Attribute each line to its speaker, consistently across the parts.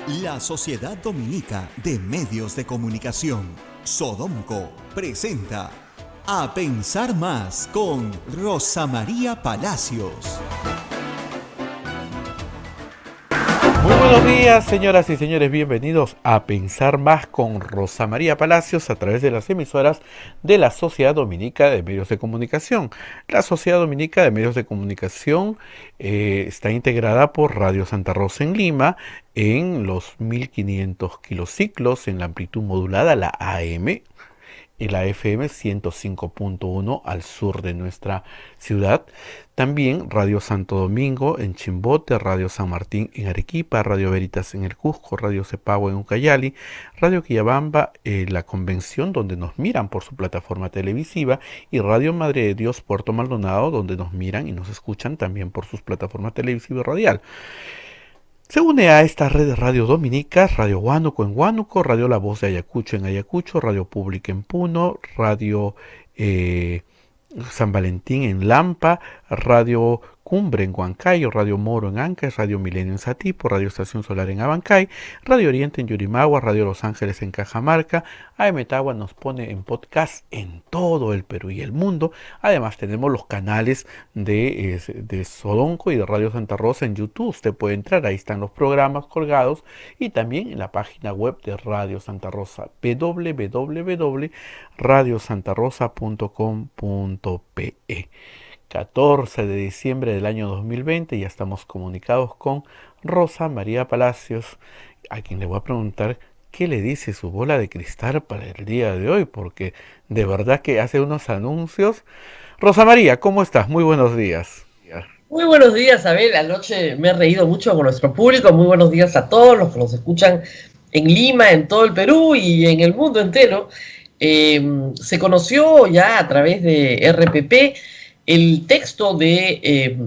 Speaker 1: La Sociedad Dominica de Medios de Comunicación, Sodomco, presenta A Pensar Más con Rosa María Palacios.
Speaker 2: Muy buenos días, señoras y señores, bienvenidos a Pensar Más con Rosa María Palacios a través de las emisoras de la Sociedad Dominica de Medios de Comunicación. La Sociedad Dominica de Medios de Comunicación está integrada por Radio Santa Rosa en Lima en los 1500 kilociclos en la amplitud modulada, la AM, y la FM 105.1 al sur de nuestra ciudad. También Radio Santo Domingo en Chimbote, Radio San Martín en Arequipa, Radio Veritas en el Cusco, Radio Cepagua en Ucayali, Radio Quillabamba, La Convención, donde nos miran por su plataforma televisiva, y Radio Madre de Dios Puerto Maldonado, donde nos miran y nos escuchan también por sus plataformas televisiva y radial. Se une a esta red de radio dominicas Radio Huánuco en Huánuco, Radio La Voz de Ayacucho en Ayacucho, Radio Pública en Puno, Radio San Valentín en Lampa, Radio Cumbre en Huancayo, Radio Moro en Ancash, Radio Milenio en Satipo, Radio Estación Solar en Abancay, Radio Oriente en Yurimagua, Radio Los Ángeles en Cajamarca. AM Tagua nos pone en podcast en todo el Perú y el mundo. Además tenemos los canales de Sodomco y de Radio Santa Rosa en YouTube. Usted puede entrar, ahí están los programas colgados, y también en la página web de Radio Santa Rosa, www.radiosantarosa.com.pe. 14 de diciembre del año 2020, ya estamos comunicados con Rosa María Palacios, a quien le voy a preguntar qué le dice su bola de cristal para el día de hoy, porque de verdad que hace unos anuncios. Rosa María, ¿cómo estás? Muy buenos días.
Speaker 3: Muy buenos días, Abel. Anoche me he reído mucho con nuestro público. Muy buenos días a todos los que nos escuchan en Lima, en todo el Perú y en el mundo entero. Se conoció ya a través de RPP el texto de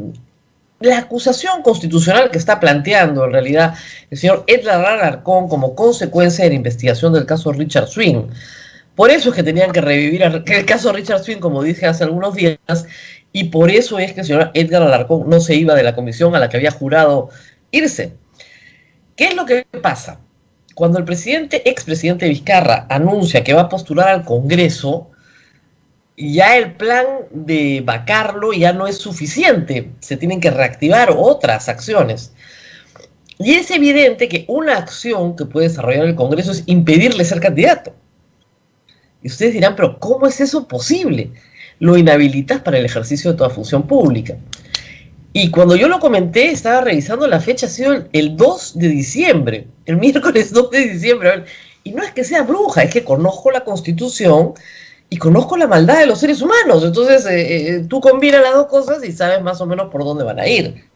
Speaker 3: la acusación constitucional que está planteando en realidad el señor Edgar Alarcón como consecuencia de la investigación del caso Richard Swing. Por eso es que tenían que revivir el caso Richard Swing, como dije hace algunos días, y por eso es que el señor Edgar Alarcón no se iba de la comisión a la que había jurado irse. ¿Qué es lo que pasa? Cuando el expresidente Vizcarra anuncia que va a postular al Congreso, ya el plan de vacarlo ya no es suficiente, se tienen que reactivar otras acciones. Y es evidente que una acción que puede desarrollar el Congreso es impedirle ser candidato. Y ustedes dirán, pero ¿cómo es eso posible? Lo inhabilitas para el ejercicio de toda función pública. Y cuando yo lo comenté, estaba revisando la fecha, ha sido el 2 de diciembre, el miércoles 2 de diciembre. Y no es que sea bruja, es que conozco la Constitución y conozco la maldad de los seres humanos. Entonces, tú combinas las dos cosas y sabes más o menos por dónde van a ir.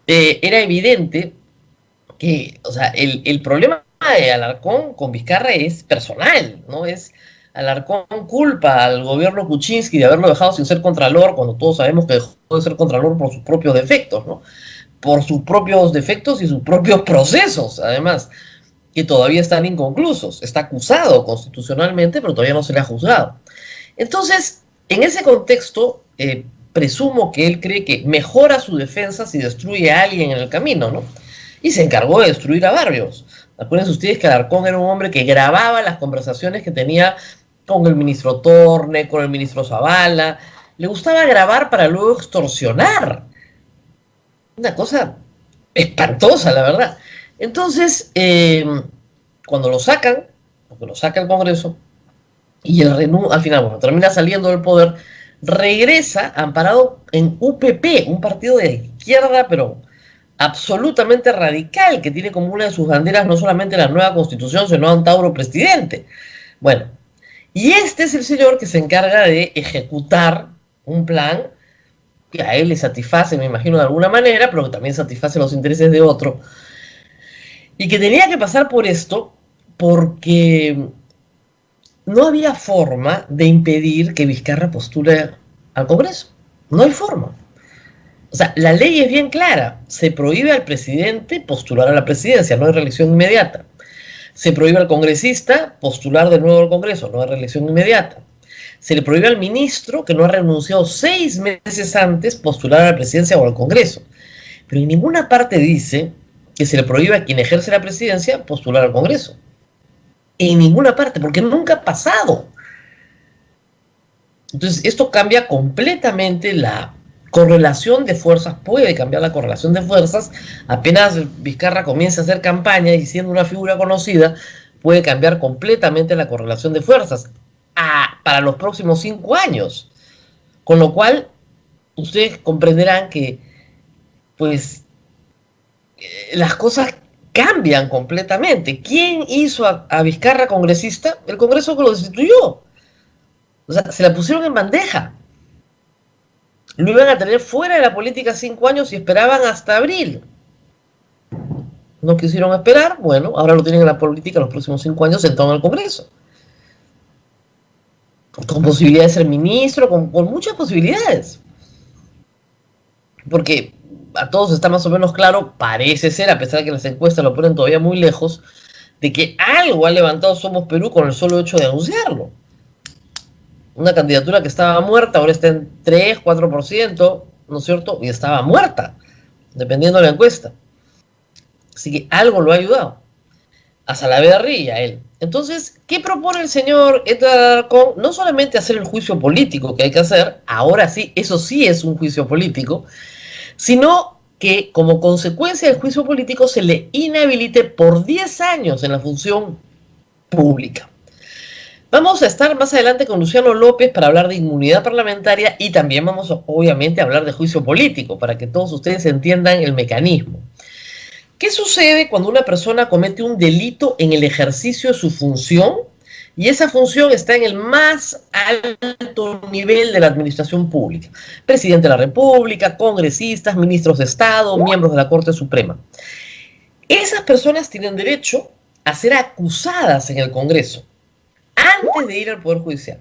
Speaker 3: Era evidente que, o sea, el problema de Alarcón con Vizcarra es personal, ¿no? Alarcón culpa al gobierno Kuczynski de haberlo dejado sin ser contralor, cuando todos sabemos que dejó de ser contralor por sus propios defectos, ¿no? Por sus propios defectos y sus propios procesos, además, que todavía están inconclusos. Está acusado constitucionalmente, pero todavía no se le ha juzgado. Entonces, en ese contexto, presumo que él cree que mejora su defensa si destruye a alguien en el camino, ¿no? Y se encargó de destruir a Barrios. Acuérdense ustedes que Alarcón era un hombre que grababa las conversaciones que tenía con el ministro Torne, con el ministro Zavala. Le gustaba grabar para luego extorsionar. Una cosa espantosa, la verdad. Entonces, cuando lo sacan, porque lo saca el Congreso, y al final, bueno, termina saliendo del poder, regresa amparado en UPP, un partido de izquierda, pero absolutamente radical, que tiene como una de sus banderas no solamente la nueva Constitución, sino a un Tauro presidente. Bueno, y este es el señor que se encarga de ejecutar un plan que a él le satisface, me imagino, de alguna manera, pero que también satisface los intereses de otro. Y que tenía que pasar por esto porque no había forma de impedir que Vizcarra postule al Congreso. No hay forma. O sea, la ley es bien clara. Se prohíbe al presidente postular a la presidencia, no hay reelección inmediata. Se prohíbe al congresista postular de nuevo al Congreso, no hay reelección inmediata. Se le prohíbe al ministro, que no ha renunciado 6 meses antes, postular a la presidencia o al Congreso. Pero en ninguna parte dice que se le prohíba a quien ejerce la presidencia postular al Congreso. En ninguna parte, porque nunca ha pasado. Entonces, esto cambia completamente la correlación de fuerzas, puede cambiar la correlación de fuerzas. Apenas Vizcarra comienza a hacer campaña y siendo una figura conocida, puede cambiar completamente la correlación de fuerzas para los próximos 5 años. Con lo cual, ustedes comprenderán que, pues, las cosas cambian completamente. ¿Quién hizo a Vizcarra congresista? El Congreso que lo destituyó. O sea, se la pusieron en bandeja. Lo iban a tener fuera de la política 5 años y esperaban hasta abril. No quisieron esperar, bueno, ahora lo tienen en la política los próximos 5 años sentado en el Congreso. Con posibilidad de ser ministro, con muchas posibilidades. Porque a todos está más o menos claro, parece ser, a pesar de que las encuestas lo ponen todavía muy lejos, de que algo ha levantado Somos Perú con el solo hecho de anunciarlo. Una candidatura que estaba muerta, ahora está en 3, 4%, ¿no es cierto? Y estaba muerta, dependiendo de la encuesta. Así que algo lo ha ayudado. A Salaverry y a él. Entonces, ¿qué propone el señor Edgar Alarcón? No solamente hacer el juicio político que hay que hacer, ahora sí, eso sí es un juicio político, sino que como consecuencia del juicio político se le inhabilite por 10 años en la función pública. Vamos a estar más adelante con Luciano López para hablar de inmunidad parlamentaria y también vamos obviamente a hablar de juicio político para que todos ustedes entiendan el mecanismo. ¿Qué sucede cuando una persona comete un delito en el ejercicio de su función y esa función está en el más alto nivel de la administración pública? Presidente de la República, congresistas, ministros de Estado, miembros de la Corte Suprema. Esas personas tienen derecho a ser acusadas en el Congreso antes de ir al Poder Judicial.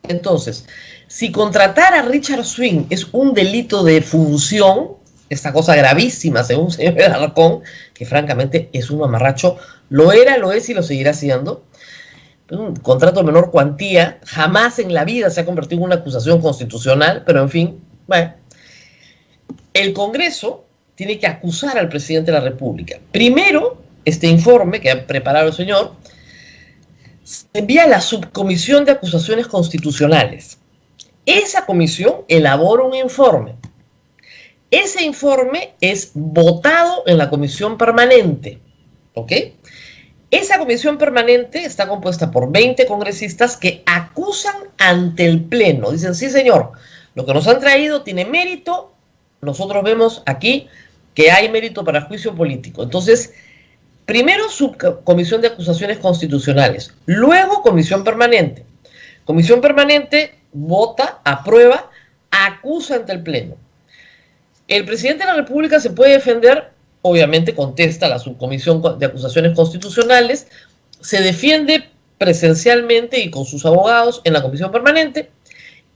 Speaker 3: Entonces, si contratar a Richard Swing es un delito de función, esta cosa gravísima según señor Alarcón, que francamente es un mamarracho, lo era, lo es y lo seguirá siendo. Un contrato de menor cuantía jamás en la vida se ha convertido en una acusación constitucional, pero en fin, bueno. El Congreso tiene que acusar al presidente de la República. Primero, este informe que ha preparado el señor se envía a la Subcomisión de Acusaciones Constitucionales. Esa comisión elabora un informe. Ese informe es votado en la comisión permanente, ¿ok? Esa comisión permanente está compuesta por 20 congresistas que acusan ante el Pleno. Dicen, sí señor, lo que nos han traído tiene mérito, nosotros vemos aquí que hay mérito para juicio político. Entonces, primero Subcomisión de Acusaciones Constitucionales, luego Comisión Permanente. Comisión Permanente vota, aprueba, acusa ante el Pleno. El presidente de la República se puede defender, obviamente contesta a la Subcomisión de Acusaciones Constitucionales, se defiende presencialmente y con sus abogados en la Comisión Permanente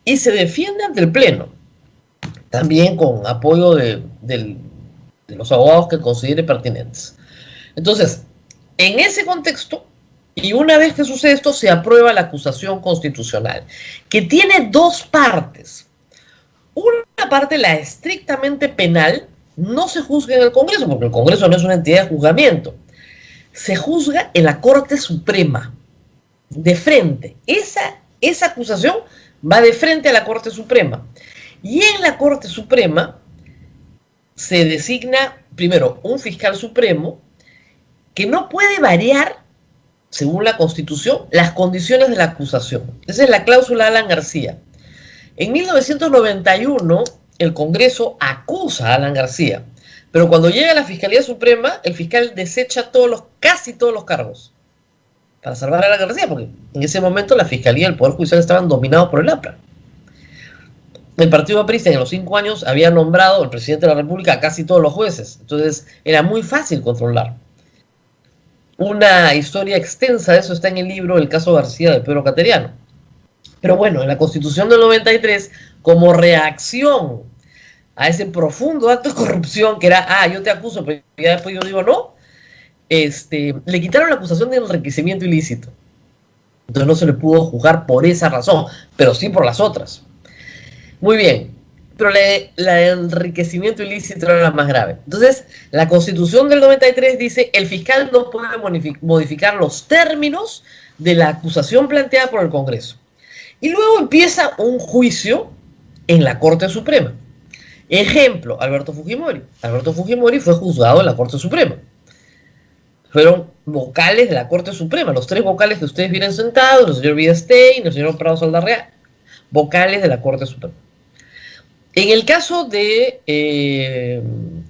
Speaker 3: y se defiende ante el Pleno, también con apoyo de los abogados que considere pertinentes. Entonces, en ese contexto, y una vez que sucede esto, se aprueba la acusación constitucional, que tiene dos partes. Una parte, la estrictamente penal, no se juzga en el Congreso, porque el Congreso no es una entidad de juzgamiento. Se juzga en la Corte Suprema, de frente. Esa acusación va de frente a la Corte Suprema. Y en la Corte Suprema se designa, primero, un fiscal supremo que no puede variar, según la Constitución, las condiciones de la acusación. Esa es la cláusula Alan García. En 1991, el Congreso acusa a Alan García, pero cuando llega a la Fiscalía Suprema, el fiscal desecha casi todos los cargos para salvar a Alan García, porque en ese momento la Fiscalía y el Poder Judicial estaban dominados por el APRA. El Partido Aprista en los 5 años había nombrado el presidente de la República a casi todos los jueces, entonces era muy fácil controlar. Una historia extensa de eso está en el libro El caso García de Pedro Cateriano. Pero bueno, en la Constitución del 93, como reacción a ese profundo acto de corrupción que era, yo te acuso, pero ya después yo digo no, le quitaron la acusación de enriquecimiento ilícito. Entonces no se le pudo juzgar por esa razón, pero sí por las otras. Muy bien, pero la de enriquecimiento ilícito era la más grave. Entonces, la Constitución del 93 dice, el fiscal no puede modificar los términos de la acusación planteada por el Congreso. Y luego empieza un juicio en la Corte Suprema. Ejemplo, Alberto Fujimori. Alberto Fujimori fue juzgado en la Corte Suprema. Fueron vocales de la Corte Suprema, los 3 vocales que ustedes vienen sentados, el señor Videstein, el señor Prado Saldarriaga, vocales de la Corte Suprema. En el caso de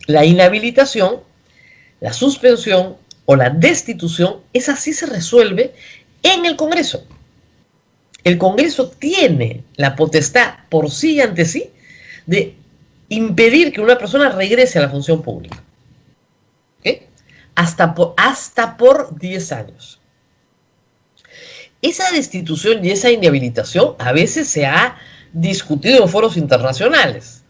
Speaker 3: la inhabilitación, la suspensión o la destitución, esa sí se resuelve en el Congreso. El Congreso tiene la potestad por sí y ante sí de impedir que una persona regrese a la función pública. ¿Okay? Hasta por 10 años. Esa destitución y esa inhabilitación a veces se ha discutido en foros internacionales.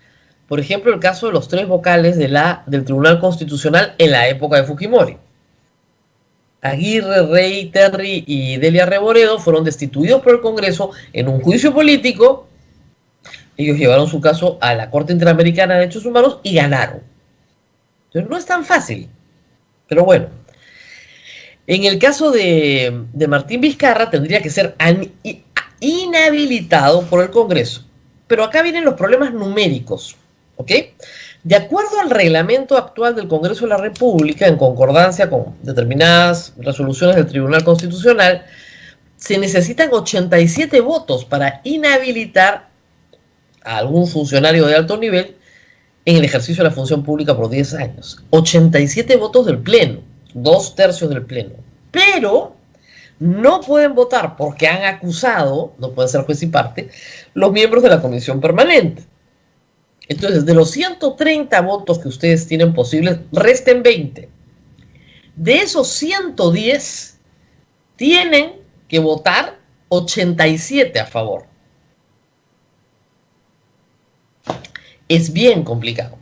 Speaker 3: Por ejemplo, el caso de los 3 vocales del Tribunal Constitucional en la época de Fujimori. Aguirre, Rey, Terry y Delia Reboredo fueron destituidos por el Congreso en un juicio político. Ellos llevaron su caso a la Corte Interamericana de Derechos Humanos y ganaron. Entonces no es tan fácil. Pero bueno, en el caso de Martín Vizcarra tendría que ser inhabilitado por el Congreso. Pero acá vienen los problemas numéricos, ¿ok? De acuerdo al reglamento actual del Congreso de la República, en concordancia con determinadas resoluciones del Tribunal Constitucional, se necesitan 87 votos para inhabilitar a algún funcionario de alto nivel en el ejercicio de la función pública por 10 años. 87 votos del Pleno, 2/3 del Pleno. Pero no pueden votar porque han acusado, no pueden ser juez y parte, los miembros de la Comisión Permanente. Entonces, de los 130 votos que ustedes tienen posibles, resten 20. De esos 110, tienen que votar 87 a favor. Es bien complicado.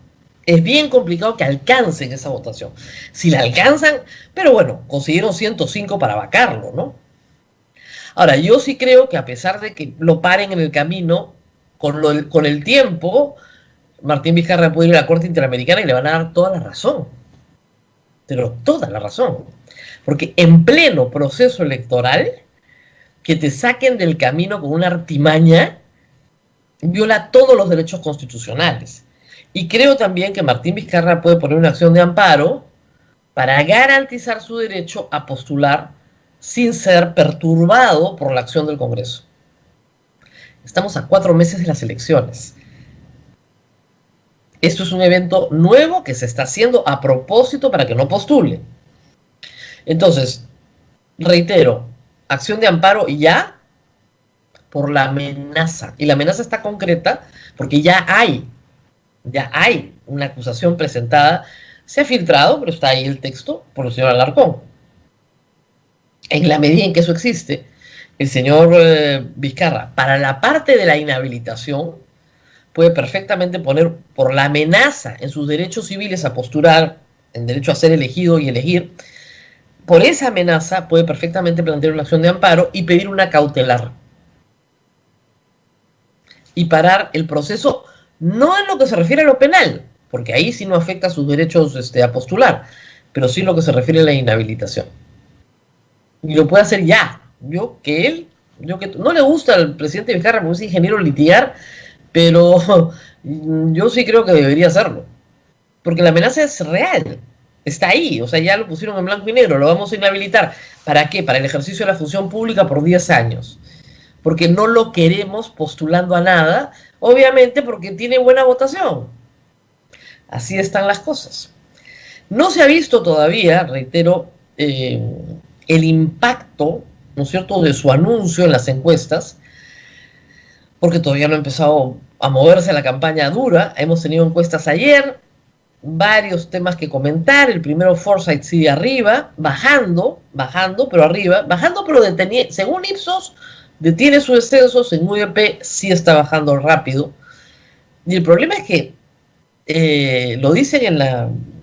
Speaker 3: Es bien complicado que alcancen esa votación. Si la alcanzan, pero bueno, consiguieron 105 para vacarlo, ¿no? Ahora, yo sí creo que a pesar de que lo paren en el camino, con el tiempo, Martín Vizcarra puede ir a la Corte Interamericana y le van a dar toda la razón. Pero toda la razón. Porque en pleno proceso electoral, que te saquen del camino con una artimaña, viola todos los derechos constitucionales. Y creo también que Martín Vizcarra puede poner una acción de amparo para garantizar su derecho a postular sin ser perturbado por la acción del Congreso. Estamos a 4 meses de las elecciones. Esto es un evento nuevo que se está haciendo a propósito para que no postule. Entonces, reitero, acción de amparo ya por la amenaza. Y la amenaza está concreta porque ya hay una acusación presentada. Se ha filtrado, pero está ahí el texto por el señor Alarcón. En la medida en que eso existe, el señor Vizcarra, para la parte de la inhabilitación, puede perfectamente poner por la amenaza en sus derechos civiles a postular, en derecho a ser elegido y elegir, por esa amenaza puede perfectamente plantear una acción de amparo y pedir una cautelar. Y parar el proceso, no en lo que se refiere a lo penal, porque ahí sí no afecta sus derechos a postular, pero sí en lo que se refiere a la inhabilitación. Y lo puede hacer ya. No le gusta al presidente Vizcarra porque es ingeniero litigar, pero yo sí creo que debería hacerlo. Porque la amenaza es real. Está ahí. O sea, ya lo pusieron en blanco y negro. Lo vamos a inhabilitar. ¿Para qué? Para el ejercicio de la función pública por 10 años. Porque no lo queremos postulando a nada. Obviamente porque tiene buena votación. Así están las cosas. No se ha visto todavía, reitero, el impacto, ¿no es cierto?, de su anuncio en las encuestas, porque todavía no ha empezado a moverse la campaña dura. Hemos tenido encuestas ayer, varios temas que comentar. El primero, Forsyth sigue arriba, bajando, pero arriba, pero según Ipsos, detiene su descenso, según UDP sí está bajando rápido. Y el problema es que, lo dicen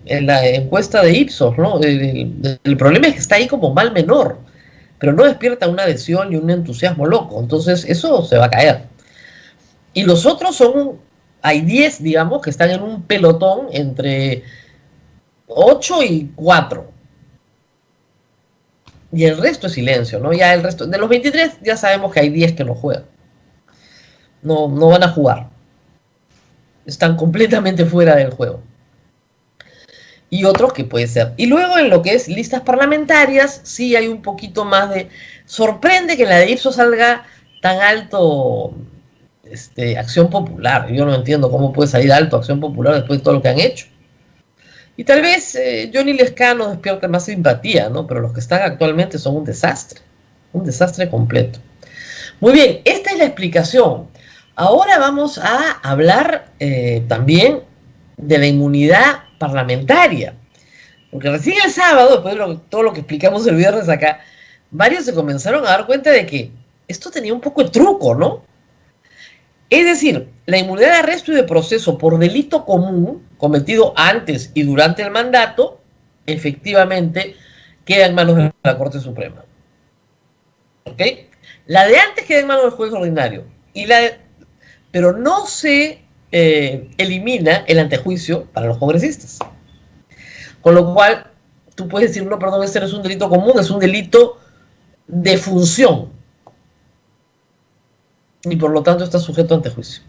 Speaker 3: en la encuesta de Ipsos, ¿no? El problema es que está ahí como mal menor, pero no despierta una adhesión y un entusiasmo loco. Entonces eso se va a caer. Y los otros son hay 10, digamos, que están en un pelotón entre 8 y 4. Y el resto es silencio, ¿no? Ya el resto, de los 23 ya sabemos que hay 10 que no juegan. No van a jugar. Están completamente fuera del juego. Y otros que puede ser. Y luego en lo que es listas parlamentarias, sí hay un poquito más de... Sorprende que en la de Ipsos salga tan alto Acción Popular. Yo no entiendo cómo puede salir alto Acción Popular después de todo lo que han hecho. Y tal vez Johnny Lescano despierte más simpatía, ¿no? Pero los que están actualmente son un desastre completo. Muy bien, esta es la explicación. Ahora vamos a hablar también de la inmunidad parlamentaria. Porque recién el sábado, después de todo lo que explicamos el viernes acá, varios se comenzaron a dar cuenta de que esto tenía un poco de truco, ¿no? Es decir, la inmunidad de arresto y de proceso por delito común cometido antes y durante el mandato, efectivamente queda en manos de la Corte Suprema. ¿Ok? La de antes queda en manos del juez ordinario. Pero no se elimina el antejuicio para los congresistas. Con lo cual, tú puedes decir, no, perdón, este no es un delito común, es un delito de función. Y por lo tanto está sujeto a antejuicio.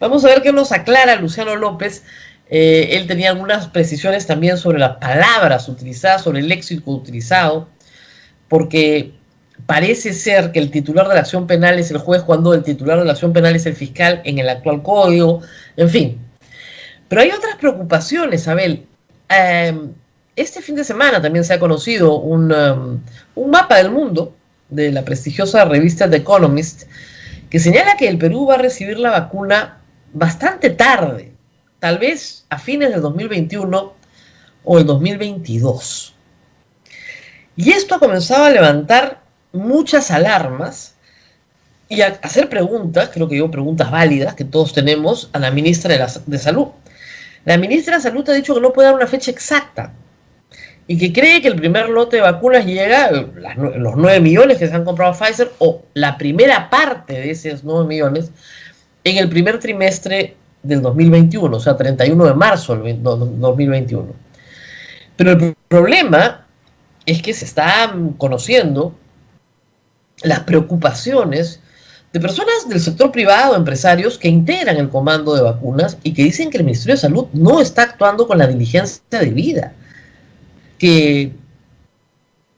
Speaker 3: Vamos a ver qué nos aclara Luciano López. Él tenía algunas precisiones también sobre las palabras utilizadas, sobre el léxico utilizado, porque parece ser que el titular de la acción penal es el juez cuando el titular de la acción penal es el fiscal en el actual código, en fin. Pero hay otras preocupaciones, Abel. Este fin de semana también se ha conocido un mapa del mundo de la prestigiosa revista The Economist, que señala que el Perú va a recibir la vacuna bastante tarde, tal vez a fines del 2021 o el 2022. Y esto ha comenzado a levantar muchas alarmas y a hacer preguntas, creo que preguntas válidas que todos tenemos a la ministra de Salud. La ministra de Salud ha dicho que no puede dar una fecha exacta y que cree que el primer lote de vacunas llega, los 9 millones que se han comprado a Pfizer, o la primera parte de esos 9 millones, en el primer trimestre del 2021, o sea, 31 de marzo del 2021. Pero el problema es que se están conociendo las preocupaciones de personas del sector privado, empresarios que integran el comando de vacunas y que dicen que el Ministerio de Salud no está actuando con la diligencia debida, que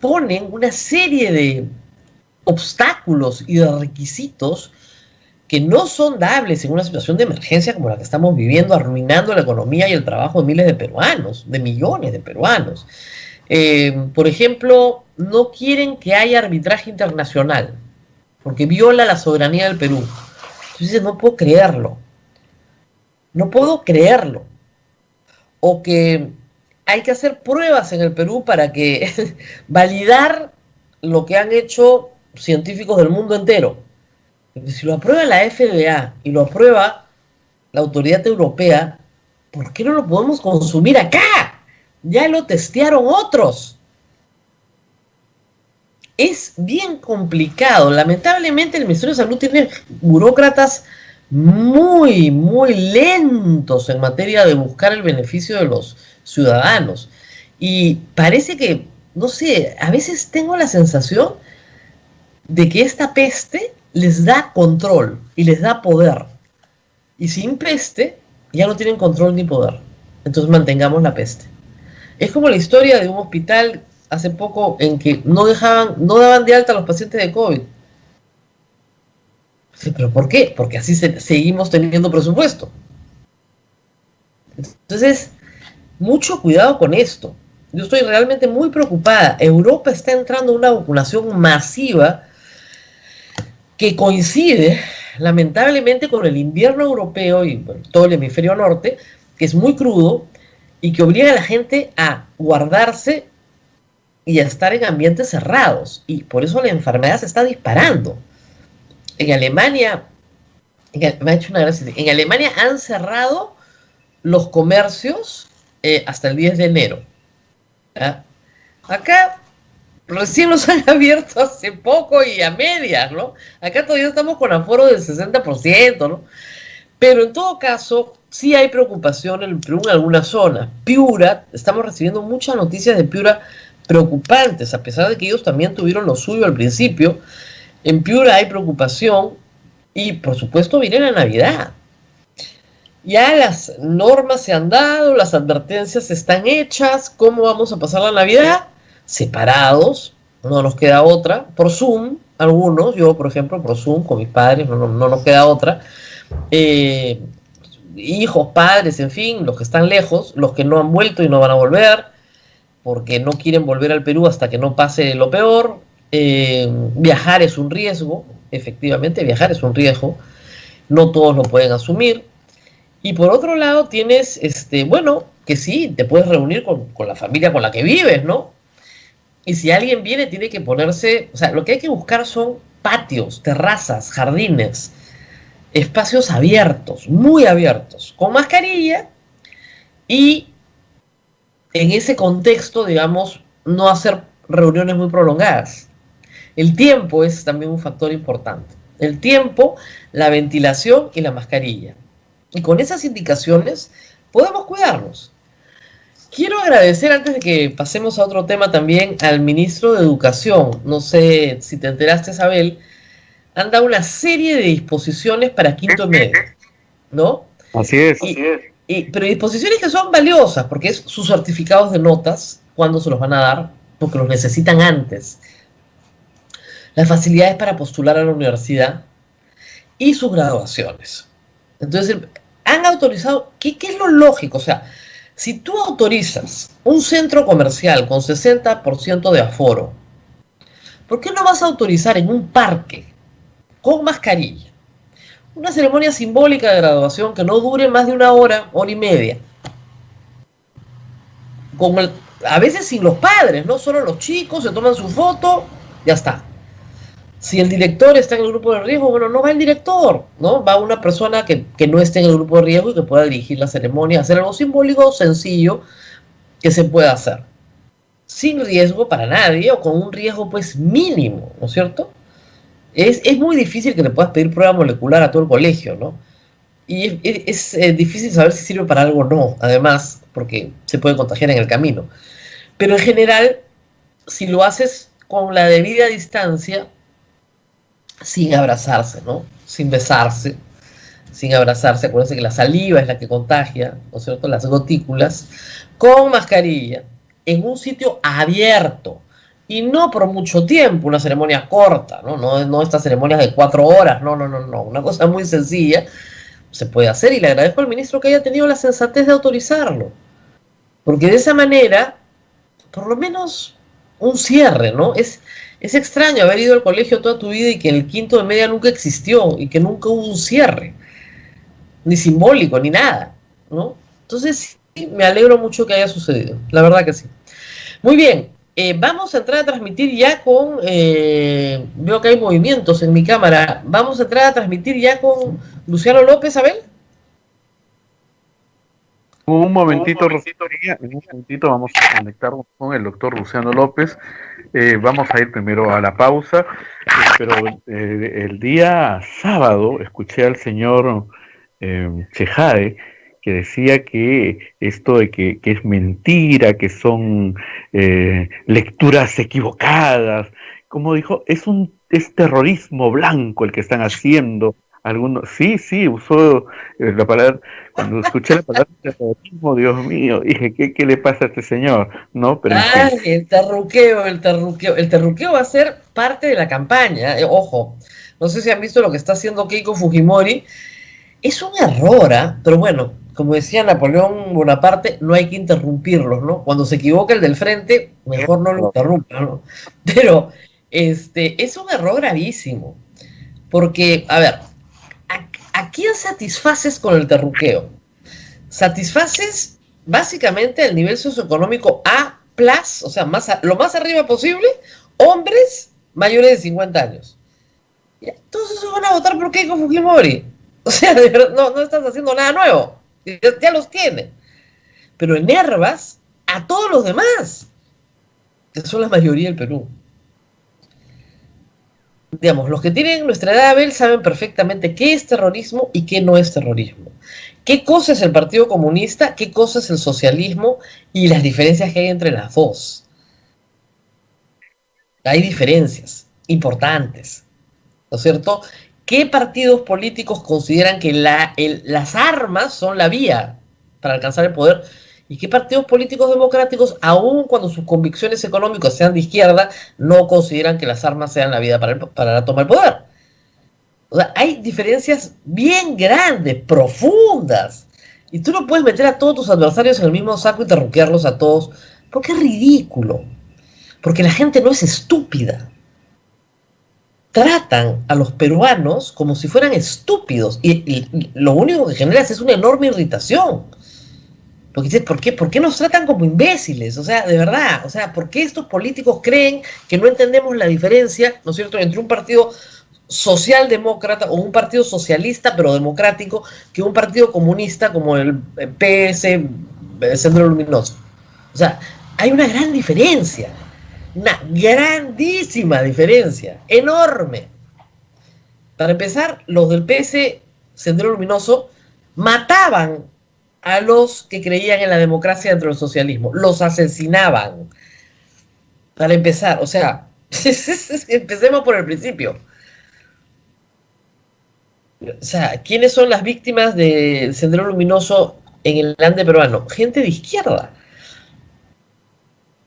Speaker 3: ponen una serie de obstáculos y de requisitos que no son dables en una situación de emergencia como la que estamos viviendo, arruinando la economía y el trabajo de miles de peruanos, de millones de peruanos. Por ejemplo, no quieren que haya arbitraje internacional, porque viola la soberanía del Perú. Entonces no puedo creerlo. No puedo creerlo. O que hay que hacer pruebas en el Perú para que validar lo que han hecho científicos del mundo entero. Si lo aprueba la FDA y lo aprueba la autoridad europea, ¿por qué no lo podemos consumir acá? Ya lo testearon otros. Es bien complicado. Lamentablemente el Ministerio de Salud tiene burócratas muy, muy lentos en materia de buscar el beneficio de los ciudadanos. Y parece que, no sé, a veces tengo la sensación de que esta peste les da control y les da poder. Y sin peste ya no tienen control ni poder. Entonces mantengamos la peste. Es como la historia de un hospital hace poco en que no daban de alta a los pacientes de COVID. Sí, ¿pero por qué? Porque así seguimos teniendo presupuesto. Entonces, mucho cuidado con esto. Yo estoy realmente muy preocupada. Europa está entrando en una vacunación masiva que coincide, lamentablemente, con el invierno europeo y todo el hemisferio norte, que es muy crudo y que obliga a la gente a guardarse y a estar en ambientes cerrados. Y por eso la enfermedad se está disparando. En Alemania, me ha hecho una gracia, en Alemania han cerrado los comercios hasta el 10 de enero. ¿Ya? Acá recién los han abierto hace poco y a medias, ¿no? Acá todavía estamos con aforo del 60%, ¿no? Pero en todo caso, sí hay preocupación en el Perú en algunas zonas. Piura, estamos recibiendo muchas noticias de Piura preocupantes, a pesar de que ellos también tuvieron lo suyo al principio. En Piura hay preocupación y por supuesto viene la Navidad. Ya las normas se han dado, las advertencias están hechas. ¿Cómo vamos a pasar la Navidad? Separados, no nos queda otra. Por Zoom, algunos, yo por ejemplo, por Zoom con mis padres, no nos queda otra. Eh, Hijos, padres, en fin, los que están lejos, los que no han vuelto y no van a volver, porque no quieren volver al Perú hasta que no pase lo peor. Viajar es un riesgo, efectivamente, viajar es un riesgo. No todos lo pueden asumir. Y por otro lado tienes, bueno, que sí, te puedes reunir con la familia con la que vives, ¿no? Y si alguien viene, tiene que ponerse, o sea, lo que hay que buscar son patios, terrazas, jardines, espacios abiertos, muy abiertos, con mascarilla y en ese contexto, digamos, no hacer reuniones muy prolongadas. El tiempo es también un factor importante. El tiempo, la ventilación y la mascarilla. Y con esas indicaciones podemos cuidarnos. Quiero agradecer, antes de que pasemos a otro tema también, al ministro de Educación. No sé si te enteraste, Isabel, han dado una serie de disposiciones para quinto medio, ¿no?
Speaker 2: Así es.
Speaker 3: Pero disposiciones que son valiosas, porque es sus certificados de notas, cuándo se los van a dar, porque los necesitan antes. Las facilidades para postular a la universidad y sus graduaciones. Entonces, han autorizado, ¿qué es lo lógico? O sea, si tú autorizas un centro comercial con 60% de aforo, ¿por qué no vas a autorizar en un parque con mascarilla una ceremonia simbólica de graduación que no dure más de una hora, hora y media? A veces sin los padres, ¿no? Solo los chicos se toman su foto, ya está. Si el director está en el grupo de riesgo, bueno, no va el director, ¿no? Va una persona que no esté en el grupo de riesgo y que pueda dirigir la ceremonia, hacer algo simbólico, sencillo, que se pueda hacer. Sin riesgo para nadie o con un riesgo pues mínimo, ¿no es cierto? Es muy difícil que le puedas pedir prueba molecular a todo el colegio, ¿no? Y es difícil saber si sirve para algo o no, además, porque se puede contagiar en el camino. Pero en general, si lo haces con la debida distancia, sin abrazarse, ¿no? Sin besarse, sin abrazarse. Acuérdense que la saliva es la que contagia, ¿no es cierto? Las gotículas, con mascarilla, en un sitio abierto, y no por mucho tiempo, una ceremonia corta, ¿no? No estas ceremonias de 4 horas, no, una cosa muy sencilla, se puede hacer, y le agradezco al ministro que haya tenido la sensatez de autorizarlo, porque de esa manera, por lo menos un cierre, ¿no? Es extraño haber ido al colegio toda tu vida y que el quinto de media nunca existió y que nunca hubo un cierre, ni simbólico, ni nada, ¿no? Entonces, sí, me alegro mucho que haya sucedido, la verdad que sí. Muy bien, vamos a entrar a transmitir ya con, veo que hay movimientos en mi cámara, vamos a entrar a transmitir ya con Luciano López, Abel.
Speaker 2: Un momentito, Rosario, en un momentito vamos a conectarnos con el doctor Luciano López. Vamos a ir primero a la pausa, pero el día sábado escuché al señor Chejade, que decía que esto de que es mentira, que son lecturas equivocadas, como dijo, es terrorismo blanco el que están haciendo. Algunos, sí, usó la palabra, cuando escuché la palabra terrorismo, Dios mío, dije, ¿qué le pasa a este señor? ¿No? Pero
Speaker 3: el terruqueo va a ser parte de la campaña, ojo, no sé si han visto lo que está haciendo Keiko Fujimori, es un error, pero bueno, como decía Napoleón Bonaparte, no hay que interrumpirlos, ¿no? Cuando se equivoca el del frente, mejor no lo interrumpa, ¿no? Pero es un error gravísimo, porque, a ver, ¿a quién satisfaces con el terruqueo? Satisfaces básicamente el nivel socioeconómico A+, o sea, lo más arriba posible, hombres mayores de 50 años. Y entonces van a votar por Keiko Fujimori. O sea, de verdad, no estás haciendo nada nuevo. Ya los tienen. Pero enervas a todos los demás, que son la mayoría del Perú. digamos, los que tienen nuestra edad, Abel, saben perfectamente qué es terrorismo y qué no es terrorismo. ¿Qué cosa es el Partido Comunista? ¿Qué cosa es el socialismo? Y las diferencias que hay entre las dos. Hay diferencias importantes, ¿no es cierto? ¿Qué partidos políticos consideran que las armas son la vía para alcanzar el poder? ¿Y qué partidos políticos democráticos, aun cuando sus convicciones económicas sean de izquierda, no consideran que las armas sean la vía para tomar el poder? O sea, hay diferencias bien grandes, profundas. Y tú no puedes meter a todos tus adversarios en el mismo saco y terruquearlos a todos, porque es ridículo. Porque la gente no es estúpida. Tratan a los peruanos como si fueran estúpidos. Y lo único que generas es una enorme irritación. Porque dices, ¿por qué nos tratan como imbéciles? O sea, de verdad, o sea, ¿por qué estos políticos creen que no entendemos la diferencia, ¿no es cierto?, entre un partido socialdemócrata o un partido socialista pero democrático que un partido comunista como el PS Sendero Luminoso. O sea, hay una gran diferencia, una grandísima diferencia, enorme. Para empezar, los del PS Sendero Luminoso mataban a los que creían en la democracia dentro del socialismo, los asesinaban. Para empezar, o sea, empecemos por el principio. O sea, ¿quiénes son las víctimas del Sendero Luminoso en el Ande peruano? Gente de izquierda.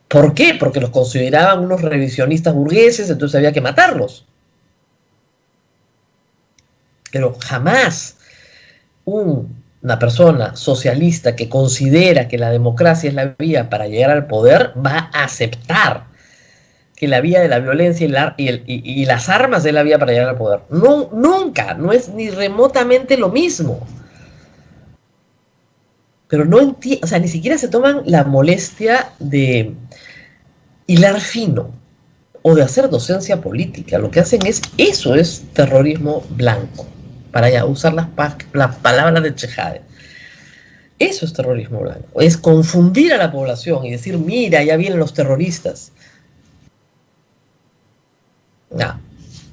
Speaker 3: ¿Por qué? Porque los consideraban unos revisionistas burgueses, entonces había que matarlos. Pero jamás una persona socialista que considera que la democracia es la vía para llegar al poder va a aceptar que la vía de la violencia y las armas es la vía para llegar al poder. No, nunca, no es ni remotamente lo mismo. Pero no entiendo, o sea, ni siquiera se toman la molestia de hilar fino o de hacer docencia política. Lo que hacen eso es terrorismo blanco, para ya usar las palabras de Chejade. Eso es terrorismo blanco, es confundir a la población y decir, mira, ya vienen los terroristas. No,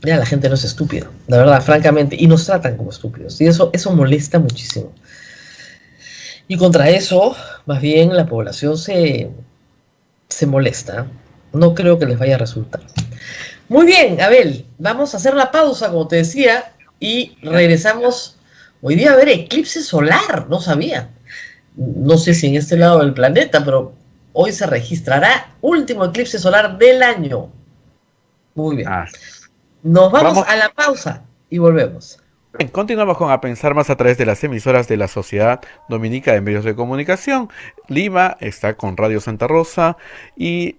Speaker 3: ya la gente no es estúpida, la verdad, francamente, y nos tratan como estúpidos, y eso molesta muchísimo. Y contra eso, más bien, la población se molesta. No creo que les vaya a resultar. Muy bien, Abel, vamos a hacer la pausa, como te decía, y regresamos. Hoy día va a haber eclipse solar, no sabía. No sé si en este lado del planeta, pero hoy se registrará último eclipse solar del año. Muy bien. Nos vamos a la pausa y volvemos.
Speaker 2: Bien, continuamos con A Pensar Más a través de las emisoras de la Sociedad Dominica de Medios de Comunicación. Lima está con Radio Santa Rosa y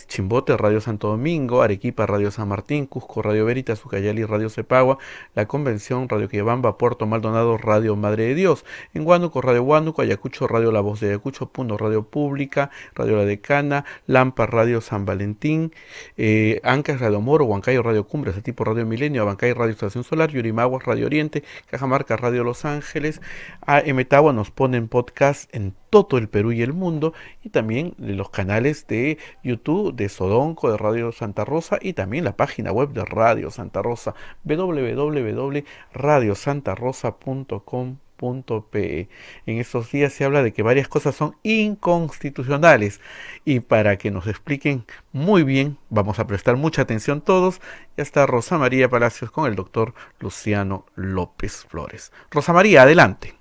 Speaker 2: Chimbote, Radio Santo Domingo, Arequipa, Radio San Martín, Cusco, Radio Veritas, Ucayali, Radio Cepagua, La Convención, Radio Quillabamba, Puerto Maldonado, Radio Madre de Dios, en Huánuco, Radio Huánuco, Ayacucho, Radio La Voz de Ayacucho, Puno, Radio Pública, Radio La Decana, Lampa, Radio San Valentín, Ancas, Radio Moro, Huancayo, Radio Cumbres, Tipo, Radio Milenio, Abancay, Radio Estación Solar, Yurimaguas, Radio Oriente, Cajamarca, Radio Los Ángeles, a Emetagua nos ponen podcast en todo el Perú y el mundo, y también los canales de YouTube de Sodonco, de Radio Santa Rosa, y también la página web de Radio Santa Rosa, www.radiosantarosa.com.pe. En estos días se habla de que varias cosas son inconstitucionales, y para que nos expliquen muy bien, vamos a prestar mucha atención todos. Ya está Rosa María Palacios con el doctor Luciano López Flores. Rosa María, adelante.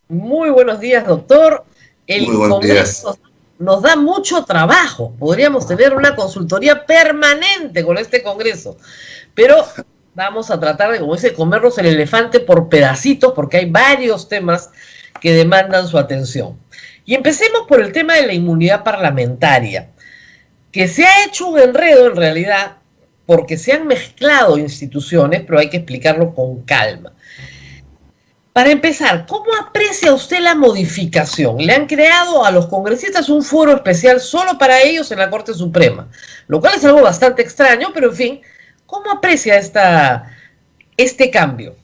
Speaker 3: Muy buenos días, doctor. El Congreso nos da mucho trabajo. Podríamos tener una consultoría permanente con este Congreso, pero vamos a tratar de, como dice, comernos el elefante por pedacitos, porque hay varios temas que demandan su atención. Y empecemos por el tema de la inmunidad parlamentaria, que se ha hecho un enredo en realidad, porque se han mezclado instituciones, pero hay que explicarlo con calma. Para empezar, ¿cómo aprecia usted la modificación? Le han creado a los congresistas un foro especial solo para ellos en la Corte Suprema, lo cual es algo bastante extraño, pero en fin, ¿cómo aprecia este cambio?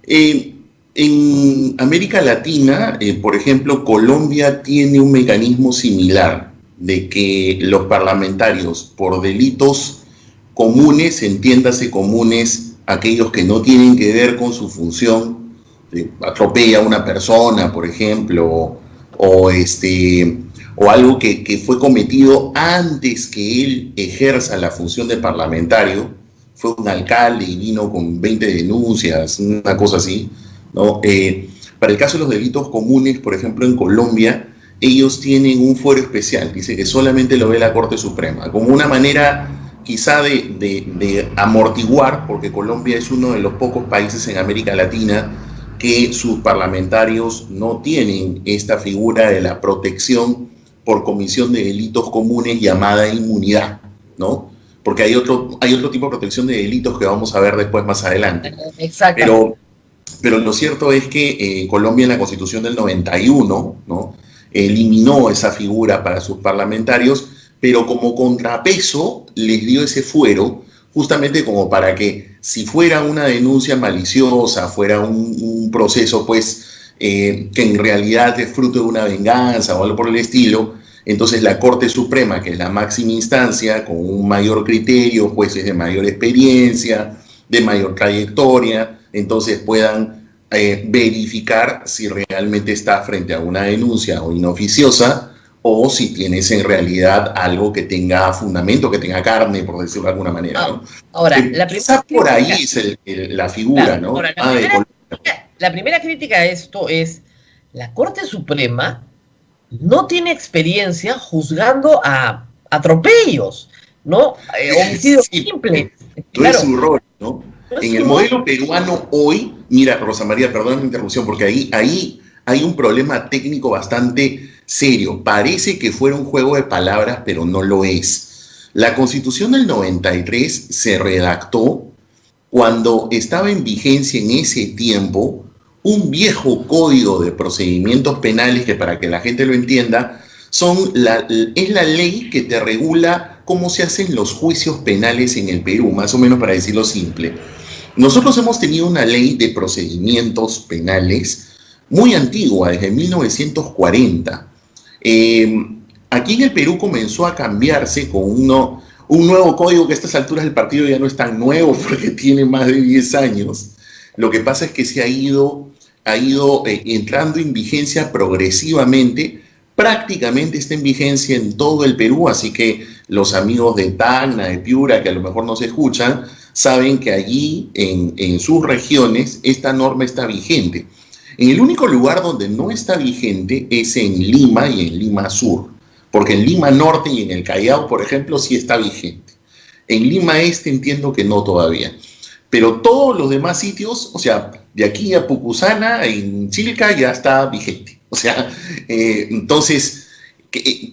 Speaker 4: En América Latina, por ejemplo, Colombia tiene un mecanismo similar de que los parlamentarios por delitos comunes, entiéndase comunes, aquellos que no tienen que ver con su función, atropella a una persona, por ejemplo, o algo que fue cometido antes que él ejerza la función de parlamentario, fue un alcalde y vino con 20 denuncias, una cosa así, ¿no? Para el caso de los delitos comunes, por ejemplo, en Colombia, ellos tienen un fuero especial, dice que solamente lo ve la Corte Suprema, como una manera quizá de amortiguar, porque Colombia es uno de los pocos países en América Latina que sus parlamentarios no tienen esta figura de la protección por comisión de delitos comunes llamada inmunidad, ¿no? Porque hay otro tipo de protección de delitos que vamos a ver después más adelante.
Speaker 3: Exacto.
Speaker 4: Pero lo cierto es que Colombia en la Constitución del 91, ¿no?, eliminó esa figura para sus parlamentarios, pero como contrapeso les dio ese fuero, justamente como para que si fuera una denuncia maliciosa, fuera un proceso pues que en realidad es fruto de una venganza o algo por el estilo, entonces la Corte Suprema, que es la máxima instancia, con un mayor criterio, jueces de mayor experiencia, de mayor trayectoria, entonces puedan verificar si realmente está frente a una denuncia o inoficiosa, o si tienes en realidad algo que tenga fundamento, que tenga carne, por decirlo de alguna manera, ¿no?
Speaker 3: Ahora,
Speaker 4: quizá por ahí es la figura, claro, ¿no?
Speaker 3: Ahora, la primera crítica a esto es, la Corte Suprema no tiene experiencia juzgando a atropellos, ¿no? Homicidios simples.
Speaker 4: No es su rol, ¿no? En el modelo peruano hoy, mira, Rosa María, perdón la interrupción, porque ahí hay un problema técnico bastante serio. Parece que fuera un juego de palabras, pero no lo es. La Constitución del 93 se redactó cuando estaba en vigencia en ese tiempo un viejo código de procedimientos penales que, para que la gente lo entienda, es la ley que te regula cómo se hacen los juicios penales en el Perú, más o menos para decirlo simple. Nosotros hemos tenido una ley de procedimientos penales muy antigua, desde 1940. Aquí en el Perú comenzó a cambiarse con un nuevo código que a estas alturas del partido ya no es tan nuevo porque tiene más de 10 años. Lo que pasa es que se ha ido entrando en vigencia progresivamente. Prácticamente está en vigencia en todo el Perú, así que los amigos de Tacna, de Piura, que a lo mejor no se escuchan, saben que allí, en sus regiones, esta norma está vigente. En el único lugar donde no está vigente es en Lima y en Lima Sur, porque en Lima Norte y en el Callao, por ejemplo, sí está vigente. En Lima Este entiendo que no todavía. Pero todos los demás sitios, o sea, de aquí a Pucusana, en Chilca, ya está vigente. O sea, entonces,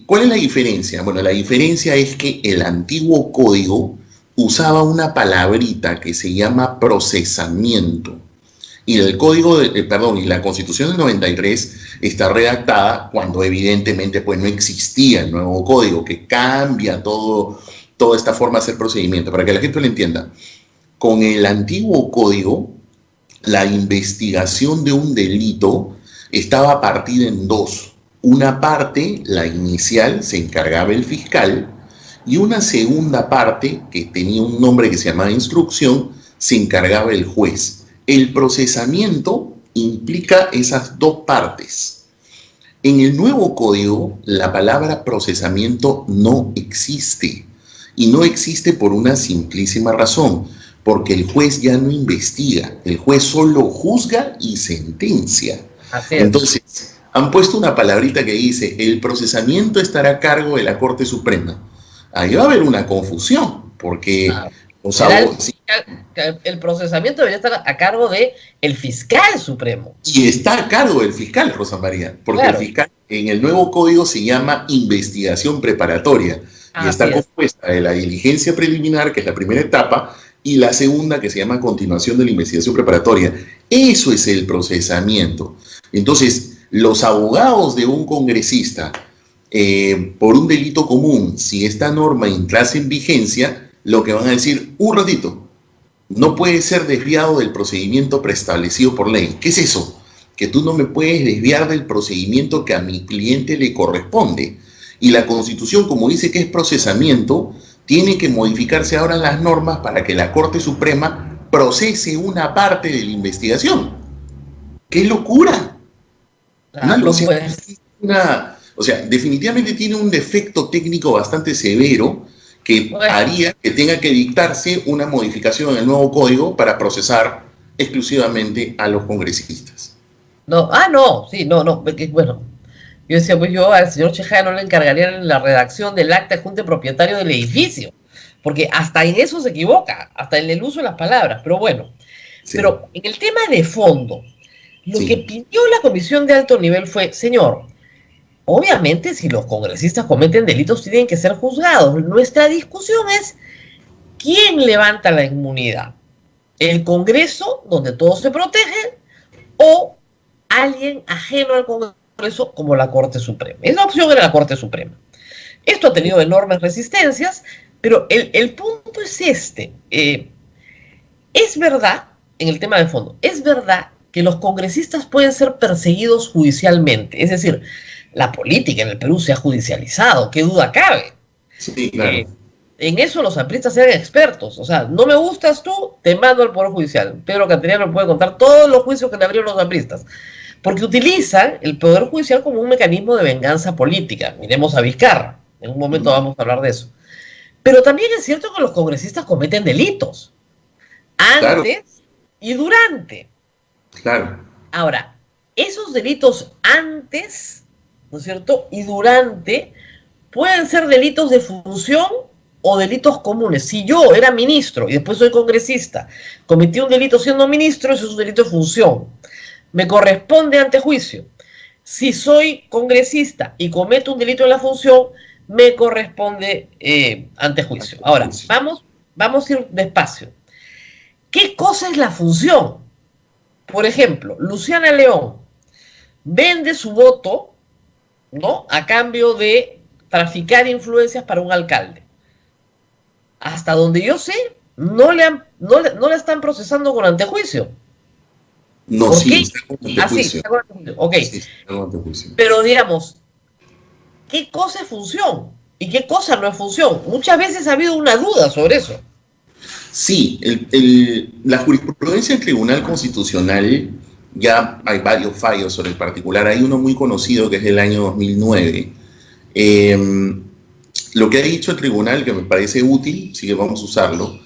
Speaker 4: ¿cuál es la diferencia? Bueno, la diferencia es que el antiguo código usaba una palabrita que se llama procesamiento. Y el código, y la Constitución del 93 está redactada cuando evidentemente pues no existía el nuevo código, que cambia toda esta forma de hacer procedimiento. Para que la gente lo entienda, con el antiguo código, la investigación de un delito estaba partida en dos. Una parte, la inicial, se encargaba el fiscal, y una segunda parte, que tenía un nombre que se llamaba instrucción, se encargaba el juez. El procesamiento implica esas dos partes. En el nuevo código, la palabra procesamiento no existe. Y no existe por una simplísima razón, porque el juez ya no investiga, el juez solo juzga y sentencia. Entonces, han puesto una palabrita que dice, el procesamiento estará a cargo de la Corte Suprema. Ahí va a haber una confusión, porque
Speaker 3: el procesamiento debería estar a cargo del fiscal supremo.
Speaker 4: Y está a cargo del fiscal, Rosa María, porque claro, el fiscal en el nuevo código se llama investigación preparatoria, y está compuesta de la diligencia preliminar, que es la primera etapa, y la segunda, que se llama continuación de la investigación preparatoria. Eso es el procesamiento. Entonces, los abogados de un congresista, por un delito común, si esta norma entrase en vigencia, lo que van a decir, un ratito, no puede ser desviado del procedimiento preestablecido por ley. ¿Qué es eso? Que tú no me puedes desviar del procedimiento que a mi cliente le corresponde. Y la Constitución, como dice que es procesamiento, tiene que modificarse ahora las normas para que la Corte Suprema procese una parte de la investigación. ¡Qué locura!
Speaker 3: Claro, pues.
Speaker 4: O sea, definitivamente tiene un defecto técnico bastante severo que haría que tenga que dictarse una modificación en el nuevo código para procesar exclusivamente a los congresistas.
Speaker 3: No, bueno, yo decía, pues yo al señor Chejaya no le encargaría la redacción del acta de junta de propietario del edificio, porque hasta en eso se equivoca, hasta en el uso de las palabras, pero bueno. Sí. Pero en el tema de fondo, lo que pidió la comisión de alto nivel fue, señor, obviamente si los congresistas cometen delitos tienen que ser juzgados. Nuestra discusión es quién levanta la inmunidad, el Congreso, donde todos se protegen, o alguien ajeno al Congreso como la Corte Suprema. Esa opción era la Corte Suprema. Esto ha tenido enormes resistencias, pero el punto es este. Es verdad, en el tema de fondo, es verdad que los congresistas pueden ser perseguidos judicialmente. Es decir, la política en el Perú se ha judicializado, qué duda cabe.
Speaker 4: Sí, claro.
Speaker 3: En eso los apristas eran expertos. O sea, no me gustas tú, te mando al Poder Judicial. Pedro Cateriano puede contar todos los juicios que le abrieron los apristas. Porque utilizan el Poder Judicial como un mecanismo de venganza política. Miremos a Vizcarra. En un momento vamos a hablar de eso. Pero también es cierto que los congresistas cometen delitos. Antes y durante.
Speaker 4: Claro.
Speaker 3: Ahora, esos delitos antes, ¿no es cierto?, y durante, pueden ser delitos de función o delitos comunes. Si yo era ministro y después soy congresista, cometí un delito siendo ministro, eso es un delito de función. Me corresponde antejuicio. Si soy congresista y cometo un delito en la función, me corresponde antejuicio. Ahora, vamos a ir despacio. ¿Qué cosa es la función? Por ejemplo, Luciana León vende su voto, ¿no?, a cambio de traficar influencias para un alcalde. Hasta donde yo sé, no la están procesando con antejuicio.
Speaker 4: No, sí, está con antejuicio.
Speaker 3: Sí, está con antejuicio. Ok.
Speaker 4: Sí, está con antejuicio.
Speaker 3: Pero digamos, ¿qué cosa es función y qué cosa no es función? Muchas veces ha habido una duda sobre eso.
Speaker 4: Sí, la jurisprudencia del Tribunal Constitucional, ya hay varios fallos sobre el particular. Hay uno muy conocido que es del año 2009. Lo que ha dicho el tribunal, que me parece útil, sí que vamos a usarlo,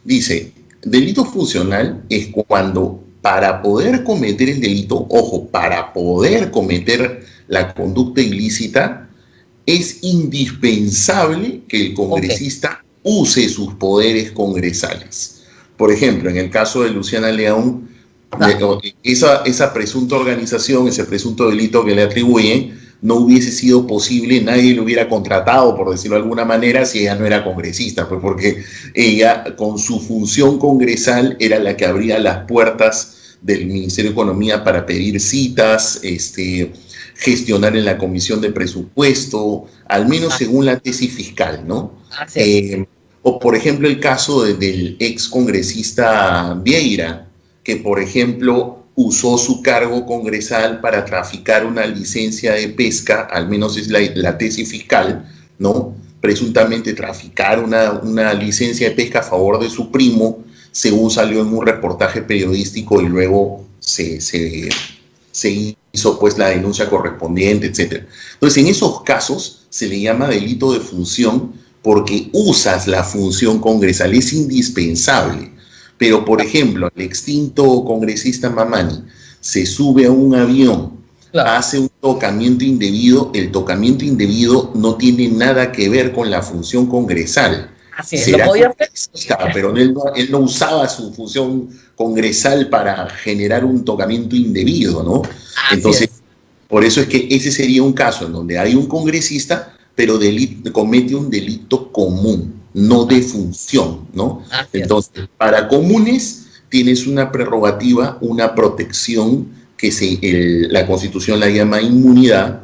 Speaker 4: dice, delito funcional es cuando para poder cometer el delito, ojo, para poder cometer la conducta ilícita, es indispensable que el congresista use sus poderes congresales. Por ejemplo, en el caso de Luciana León, esa presunta organización, ese presunto delito que le atribuyen, no hubiese sido posible, nadie lo hubiera contratado, por decirlo de alguna manera, si ella no era congresista, pues porque ella, con su función congresal, era la que abría las puertas del Ministerio de Economía para pedir citas, gestionar en la comisión de presupuesto, al menos según la tesis fiscal, ¿no? O por ejemplo el caso del ex congresista Vieira, que por ejemplo usó su cargo congresal para traficar una licencia de pesca, al menos es la tesis fiscal, ¿no? Presuntamente traficar una licencia de pesca a favor de su primo, según salió en un reportaje periodístico y luego se hizo pues la denuncia correspondiente, etc. Entonces, en esos casos se le llama delito de función porque usas la función congresal, es indispensable. Pero, por ejemplo, el extinto congresista Mamani se sube a un avión, hace un tocamiento indebido, el tocamiento indebido no tiene nada que ver con la función congresal.
Speaker 3: Así es, lo podía hacer.
Speaker 4: Pero él no usaba su función congresal para generar un tocamiento indebido, ¿no? Entonces, por eso es que ese sería un caso en donde hay un congresista, pero comete un delito común, no de función, ¿no? Entonces, para comunes tienes una prerrogativa, una protección que la Constitución la llama inmunidad,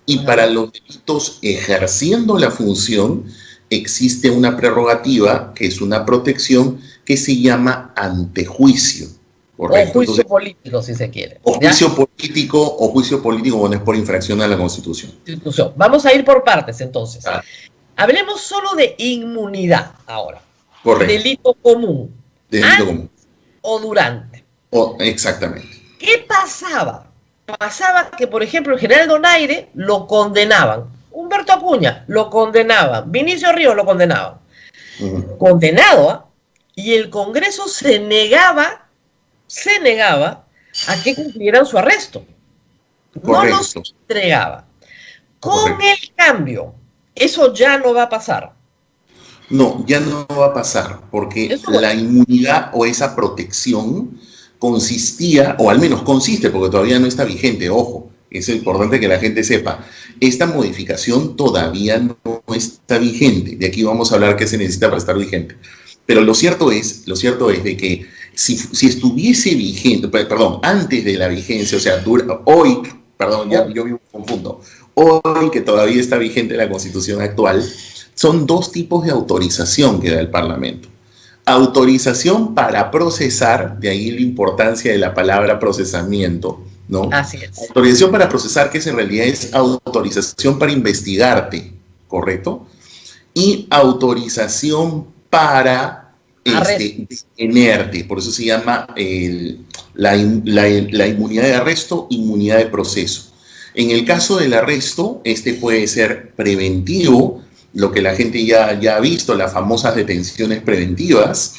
Speaker 4: y para los delitos ejerciendo la función existe una prerrogativa que es una protección que se llama antejuicio. ¿Correcto?
Speaker 3: O juicio político, si se quiere.
Speaker 4: O juicio político cuando es por infracción a la Constitución.
Speaker 3: Vamos a ir por partes, entonces. Hablemos solo de inmunidad ahora.
Speaker 4: Correcto.
Speaker 3: Delito común.
Speaker 4: Delito común.
Speaker 3: O durante.
Speaker 4: Exactamente.
Speaker 3: ¿Qué pasaba? Pasaba que, por ejemplo, el general Donaire lo condenaban. Humberto Acuña lo condenaban. Vinicio Ríos lo condenaban. Condenado, ¿eh? Y el Congreso se negaba a que cumplieran su arresto. No los entregaba. Con el cambio, eso ya no va a pasar.
Speaker 4: No, ya no va a pasar, porque la inmunidad o esa protección consistía, o al menos consiste, porque todavía no está vigente, ojo, es importante que la gente sepa, esta modificación todavía no está vigente. De aquí vamos a hablar qué se necesita para estar vigente. Pero lo cierto es de que si estuviese vigente, perdón, antes de la vigencia, o sea, hoy, perdón, ya yo me confundo, hoy que todavía está vigente la Constitución actual, son dos tipos de autorización que da el Parlamento. Autorización para procesar, de ahí la importancia de la palabra procesamiento, ¿no?
Speaker 3: Así es.
Speaker 4: Autorización para procesar, que en realidad es autorización para investigarte, ¿correcto? Y autorización para detenerte, por eso se llama la inmunidad de arresto, inmunidad de proceso. En el caso del arresto, este puede ser preventivo, lo que la gente ya ha visto, las famosas detenciones preventivas,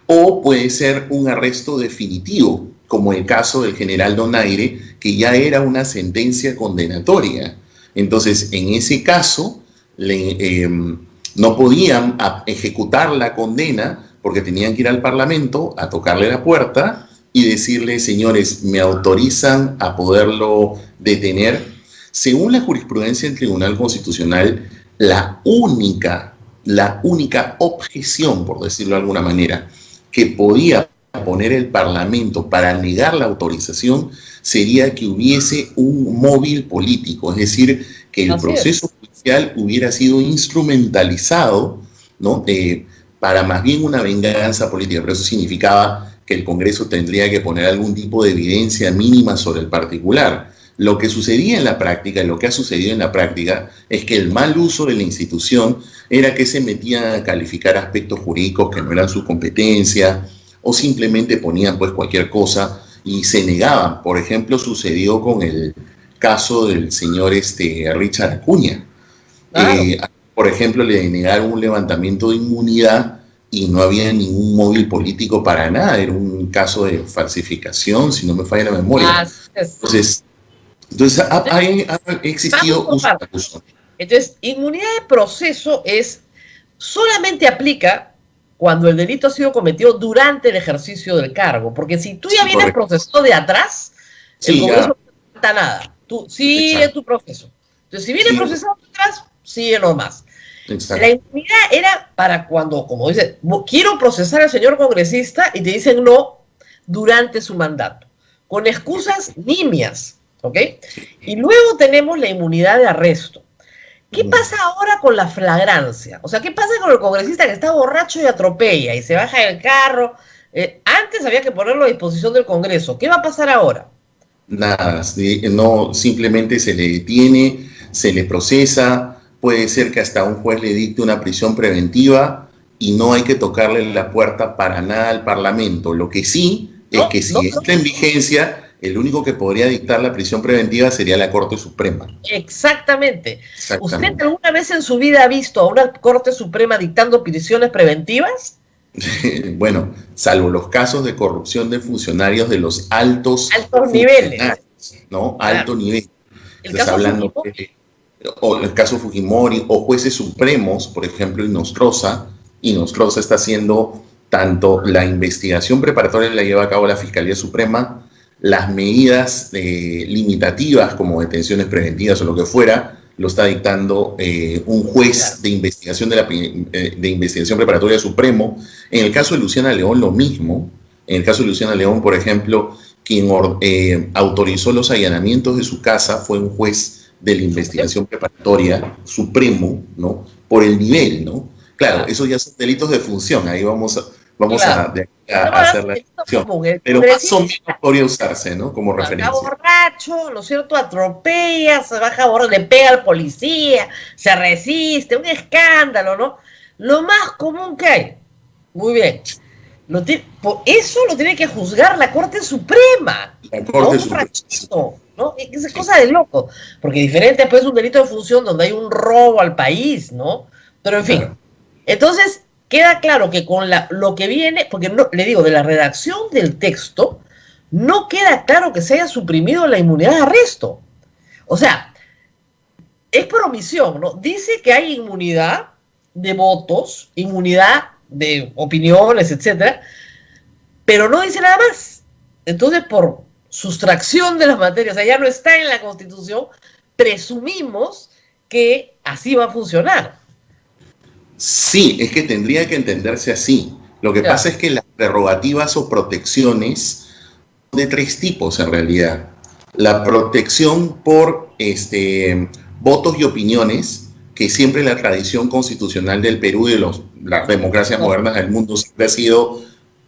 Speaker 4: o puede ser un arresto definitivo, como el caso del general Donaire, que ya era una sentencia condenatoria. Entonces, en ese caso, no podían ejecutar la condena porque tenían que ir al Parlamento a tocarle la puerta y decirle, señores, ¿me autorizan a poderlo detener? Según la jurisprudencia del Tribunal Constitucional, la única objeción, por decirlo de alguna manera, que podía poner el Parlamento para negar la autorización sería que hubiese un móvil político, es decir, que el proceso judicial hubiera sido instrumentalizado, ¿no? Para más bien una venganza política, pero eso significaba que el Congreso tendría que poner algún tipo de evidencia mínima sobre el particular. Lo que sucedía en la práctica, lo que ha sucedido en la práctica, es que el mal uso de la institución era que se metían a calificar aspectos jurídicos que no eran su competencia, o simplemente ponían pues cualquier cosa y se negaban. Por ejemplo, sucedió con el caso del señor Richard Acuña. Claro. Por ejemplo, le negaron un levantamiento de inmunidad y no había ningún móvil político para nada. Era un caso de falsificación, si no me falla la memoria. Entonces ha existido uso.
Speaker 3: Entonces, inmunidad de proceso solamente aplica cuando el delito ha sido cometido durante el ejercicio del cargo. Porque si tú ya vienes procesado de atrás, el Congreso no cuenta nada. Tú sigue tu proceso. Entonces, si vienes procesado de atrás, sigue nomás. La inmunidad era para cuando, como dice, quiero procesar al señor congresista y te dicen no durante su mandato, con excusas nimias, ¿ok? Y luego tenemos la inmunidad de arresto. ¿Qué pasa ahora con la flagrancia? O sea, ¿qué pasa con el congresista que está borracho y atropella y se baja del carro? Antes había que ponerlo a disposición del Congreso. ¿Qué va a pasar ahora?
Speaker 4: Nada, no, simplemente se le detiene, se le procesa. Puede ser que hasta un juez le dicte una prisión preventiva y no hay que tocarle la puerta para nada al Parlamento. Lo que sí es que si está en vigencia, el único que podría dictar la prisión preventiva sería la Corte Suprema. Exactamente.
Speaker 3: ¿Usted alguna vez en su vida ha visto a una Corte Suprema dictando prisiones preventivas?
Speaker 4: Bueno, salvo los casos de corrupción de funcionarios de los altos
Speaker 3: niveles,
Speaker 4: ¿no? Alto nivel. Estás hablando o el caso Fujimori, o jueces supremos, por ejemplo, Inostroza está haciendo tanto la investigación preparatoria la lleva a cabo la Fiscalía Suprema, las medidas limitativas como detenciones preventivas o lo que fuera, lo está dictando un juez de investigación de investigación preparatoria supremo. En el caso de Luciana León, lo mismo. En el caso de Luciana León, por ejemplo, quien autorizó los allanamientos de su casa fue un juez de la investigación preparatoria supremo, ¿no? Por el nivel, ¿no? Claro, esos ya son delitos de función, ahí vamos Vamos
Speaker 3: Claro.
Speaker 4: a hacer la discusión. Pero más o menos podría usarse, ¿no? Como referencia.
Speaker 3: Está borracho, ¿no es cierto? Atropella, se baja borracho, le pega al policía, se resiste, un escándalo, ¿no? Lo más común que hay. Muy bien. Eso lo tiene que juzgar la Corte Suprema.
Speaker 4: La Corte
Speaker 3: Suprema. ¿No? Esa es cosa de loco. Porque diferente después es un delito de función donde hay un robo al país, ¿no? Pero en fin. Claro. Entonces, queda claro que con lo que viene, porque no, le digo, de la redacción del texto, no queda claro que se haya suprimido la inmunidad de arresto. O sea, es por omisión, ¿no? Dice que hay inmunidad de votos, inmunidad de opiniones, etcétera, pero no dice nada más. Entonces, por sustracción de las materias, o sea, ya no está en la Constitución, presumimos que así va a funcionar.
Speaker 4: Sí, es que tendría que entenderse así. Lo que pasa es que las prerrogativas o protecciones son de tres tipos en realidad. La protección por votos y opiniones, que siempre la tradición constitucional del Perú y de las democracias modernas del mundo siempre ha sido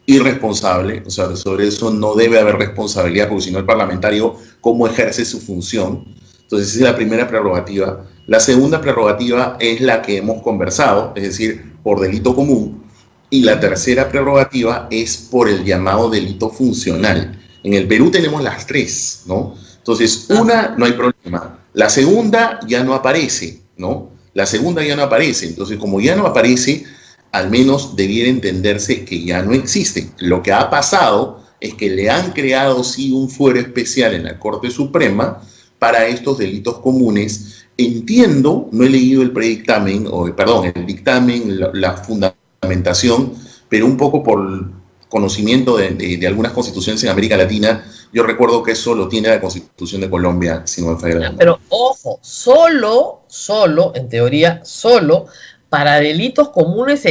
Speaker 4: irresponsable. O sea, sobre eso no debe haber responsabilidad, porque si no el parlamentario, ¿cómo ejerce su función? Entonces esa es la primera prerrogativa. La segunda prerrogativa es la que hemos conversado, es decir, por delito común. Y la tercera prerrogativa es por el llamado delito funcional. En el Perú tenemos las tres, ¿no? Entonces, una, no hay problema. La segunda ya no aparece, ¿no? La segunda ya no aparece. Entonces, como ya no aparece, al menos debiera entenderse que ya no existe. Lo que ha pasado es que le han creado, sí, un fuero especial en la Corte Suprema para estos delitos comunes. Entiendo, no he leído el predictamen, el dictamen, la fundamentación, pero un poco por conocimiento de algunas constituciones en América Latina, yo recuerdo que eso lo tiene la Constitución de Colombia, si no me falla la memoria.
Speaker 3: Pero ojo, solo, en teoría, solo para delitos comunes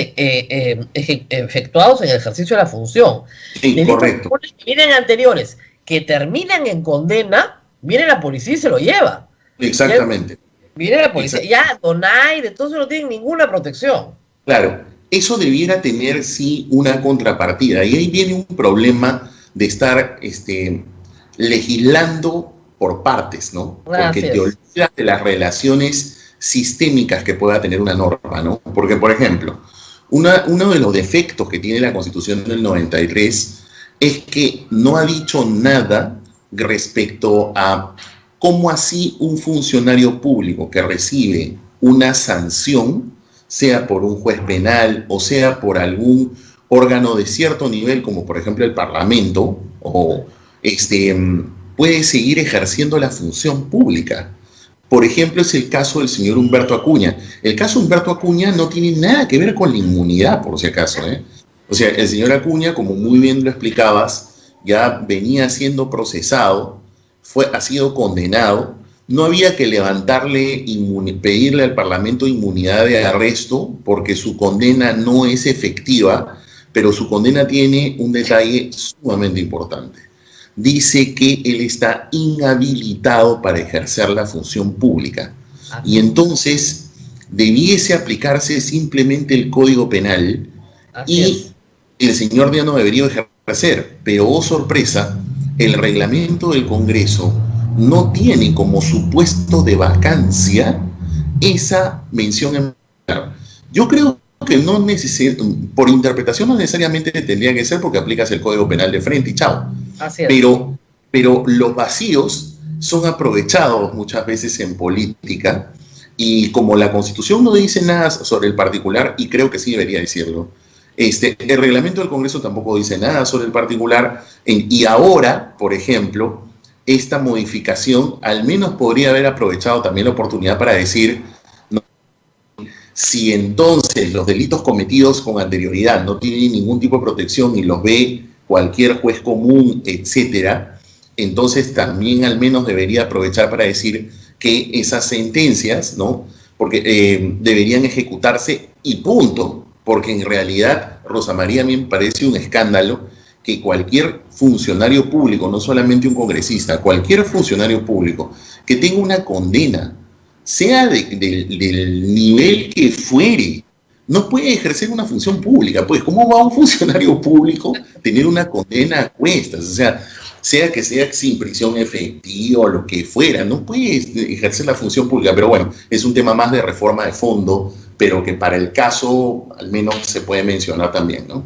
Speaker 3: efectuados en el ejercicio de la función.
Speaker 4: Sí,
Speaker 3: delitos
Speaker 4: correcto.
Speaker 3: Comunes que vienen anteriores, que terminan en condena, viene la policía y se lo lleva.
Speaker 4: Exactamente.
Speaker 3: Viene la policía, ya Donaire, entonces no tienen ninguna protección.
Speaker 4: Claro, eso debiera tener sí una contrapartida, y ahí viene un problema de estar legislando por partes, ¿no? Porque te olvidas de las relaciones sistémicas que pueda tener una norma, ¿no? Porque, por ejemplo, uno de los defectos que tiene la Constitución del 93 es que no ha dicho nada respecto a cómo así un funcionario público que recibe una sanción, sea por un juez penal o sea por algún órgano de cierto nivel, como por ejemplo el Parlamento, o puede seguir ejerciendo la función pública. Por ejemplo, es el caso del señor Humberto Acuña. El caso Humberto Acuña no tiene nada que ver con la inmunidad, por si acaso, ¿eh? O sea, el señor Acuña, como muy bien lo explicabas, ya venía siendo procesado, ha sido condenado. No había que pedirle al Parlamento inmunidad de arresto, porque su condena no es efectiva, pero su condena tiene un detalle sumamente importante. Dice que él está inhabilitado para ejercer la función pública. Y entonces debiese aplicarse simplemente el Código Penal y el señor ya no debería ejercer. Pero, oh sorpresa, el reglamento del Congreso no tiene como supuesto de vacancia esa mención en particular. Yo creo que no por interpretación no necesariamente tendría que ser, porque aplicas el Código Penal de frente y chao. Pero los vacíos son aprovechados muchas veces en política, y como la Constitución no dice nada sobre el particular, y creo que sí debería decirlo, el reglamento del Congreso tampoco dice nada sobre el particular, y ahora, por ejemplo, esta modificación al menos podría haber aprovechado también la oportunidad para decir, no, si entonces los delitos cometidos con anterioridad no tienen ningún tipo de protección y los ve cualquier juez común, etcétera, entonces también al menos debería aprovechar para decir que esas sentencias, ¿no? Porque deberían ejecutarse y punto, porque en realidad, Rosa María, a mí me parece un escándalo que cualquier funcionario público, no solamente un congresista, cualquier funcionario público que tenga una condena, sea del nivel que fuere, no puede ejercer una función pública. Pues, ¿cómo va un funcionario público tener una condena a cuestas? O sea que sea sin prisión efectiva o lo que fuera, no puede ejercer la función pública. Pero bueno, es un tema más de reforma de fondo, pero que para el caso al menos se puede mencionar también, ¿no?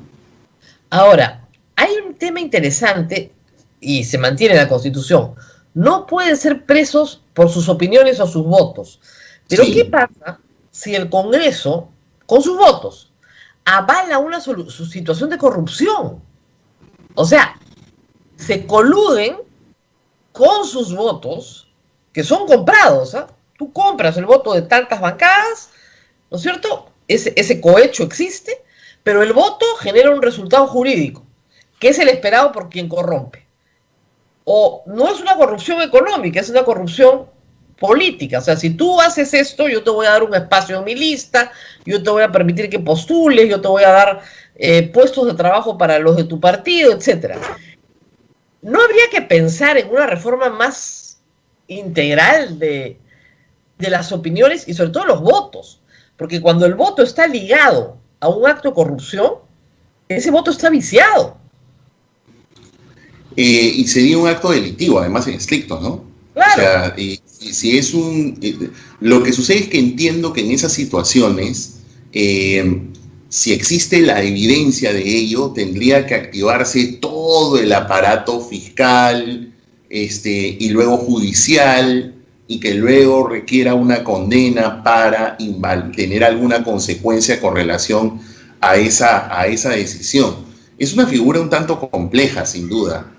Speaker 3: Ahora, hay un tema interesante y se mantiene en la Constitución. No pueden ser presos por sus opiniones o sus votos. Pero
Speaker 4: Sí.
Speaker 3: ¿qué pasa si el Congreso, con sus votos, avala una situación de corrupción? O sea, se coluden con sus votos, que son comprados, ¿eh? Tú compras el voto de tantas bancadas, ¿no es cierto? Ese cohecho existe, pero el voto genera un resultado jurídico, que es el esperado por quien corrompe. O no es una corrupción económica, es una corrupción política. O sea, si tú haces esto, yo te voy a dar un espacio en mi lista, yo te voy a permitir que postules, yo te voy a dar puestos de trabajo para los de tu partido, etcétera. ¿No habría que pensar en una reforma más integral de las opiniones y sobre todo los votos? Porque cuando el voto está ligado a un acto de corrupción, ese voto está viciado.
Speaker 4: Y sería un acto delictivo, además en estricto, ¿no?
Speaker 3: Claro.
Speaker 4: O sea, si es lo que sucede es que entiendo que en esas situaciones, si existe la evidencia de ello, tendría que activarse todo el aparato fiscal, y luego judicial, y que luego requiera una condena para tener alguna consecuencia con relación a esa decisión. Es una figura un tanto compleja, sin duda.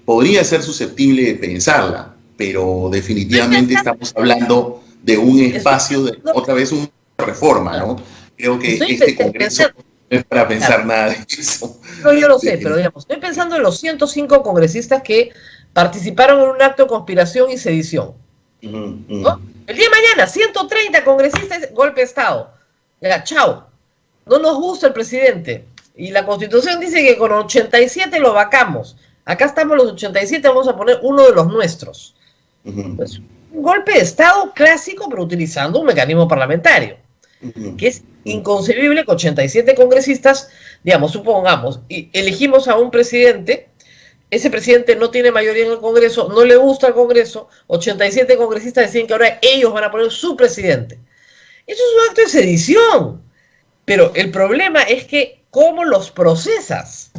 Speaker 4: Podría ser susceptible de pensarla, pero definitivamente estamos hablando de un espacio, otra vez una reforma, ¿no? Creo que este Congreso no es para pensar nada de eso.
Speaker 3: No, yo lo sé, pero digamos, estoy pensando en los 105 congresistas que participaron en un acto de conspiración y sedición. ¿No? El día de mañana, 130 congresistas, golpe de Estado. Ya, chao. No nos gusta el presidente. Y la Constitución dice que con 87 lo vacamos. Acá estamos los 87, vamos a poner uno de los nuestros. Pues, un golpe de Estado clásico, pero utilizando un mecanismo parlamentario. Que es inconcebible que 87 congresistas, digamos, supongamos, y elegimos a un presidente, ese presidente no tiene mayoría en el Congreso, no le gusta el Congreso, 87 congresistas deciden que ahora ellos van a poner su presidente. Eso es un acto de sedición. Pero el problema es que, ¿cómo los procesas?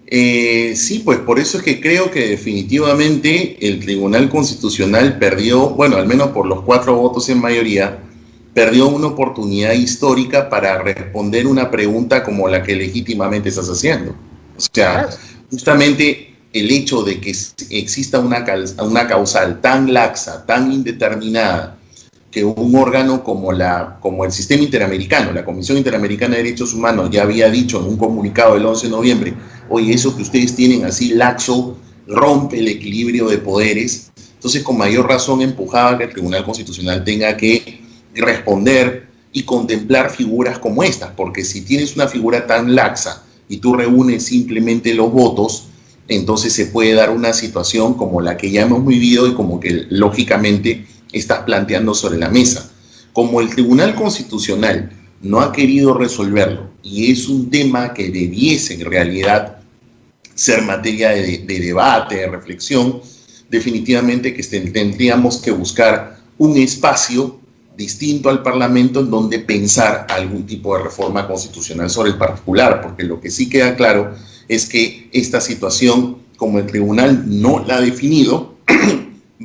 Speaker 4: Sí, pues por eso es que creo que definitivamente el Tribunal Constitucional perdió, bueno, al menos por los 4 votos en mayoría, perdió una oportunidad histórica para responder una pregunta como la que legítimamente estás haciendo. O sea, justamente el hecho de que exista una causal tan laxa, tan indeterminada, que un órgano como el Sistema Interamericano, la Comisión Interamericana de Derechos Humanos, ya había dicho en un comunicado del 11 de noviembre, oye, eso que ustedes tienen así laxo rompe el equilibrio de poderes. Entonces, con mayor razón empujaba que el Tribunal Constitucional tenga que responder y contemplar figuras como estas, porque si tienes una figura tan laxa y tú reúnes simplemente los votos, entonces se puede dar una situación como la que ya hemos vivido y como que lógicamente estás planteando sobre la mesa. Como el Tribunal Constitucional no ha querido resolverlo y es un tema que debiese en realidad ser materia de debate, de reflexión, definitivamente que tendríamos que buscar un espacio distinto al Parlamento en donde pensar algún tipo de reforma constitucional sobre el particular, porque lo que sí queda claro es que esta situación, como el tribunal no la ha definido,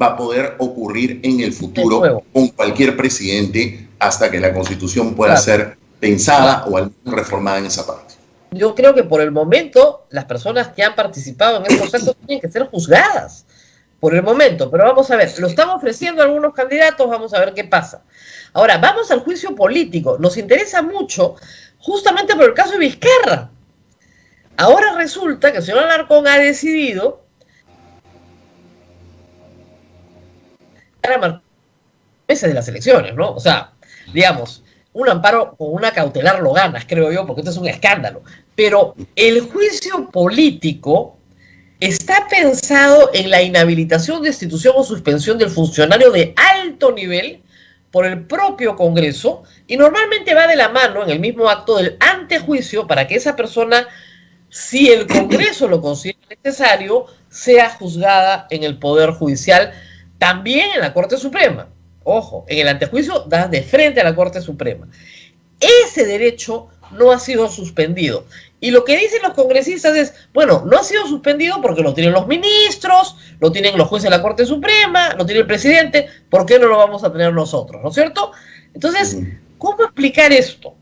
Speaker 4: va a poder ocurrir en el futuro con cualquier presidente hasta que la Constitución pueda ser pensada o al menos reformada en esa parte.
Speaker 3: Yo creo que por el momento las personas que han participado en estos actos tienen que ser juzgadas. Por el momento, pero vamos a ver, lo están ofreciendo algunos candidatos, vamos a ver qué pasa. Ahora, vamos al juicio político. Nos interesa mucho justamente por el caso de Vizcarra. Ahora resulta que el señor Alarcón ha decidido a meses de las elecciones, ¿no? O sea, digamos, un amparo con una cautelar lo ganas, creo yo, porque esto es un escándalo. Pero el juicio político está pensado en la inhabilitación, destitución o suspensión del funcionario de alto nivel por el propio Congreso y normalmente va de la mano en el mismo acto del antejuicio para que esa persona, si el Congreso lo considera necesario, sea juzgada en el Poder Judicial, también en la Corte Suprema. Ojo, en el antejuicio da de frente a la Corte Suprema. Ese derecho no ha sido suspendido. Y lo que dicen los congresistas es, bueno, no ha sido suspendido porque lo tienen los ministros, lo tienen los jueces de la Corte Suprema, lo tiene el presidente, ¿por qué no lo vamos a tener nosotros? ¿No es cierto? Entonces, ¿cómo explicar esto?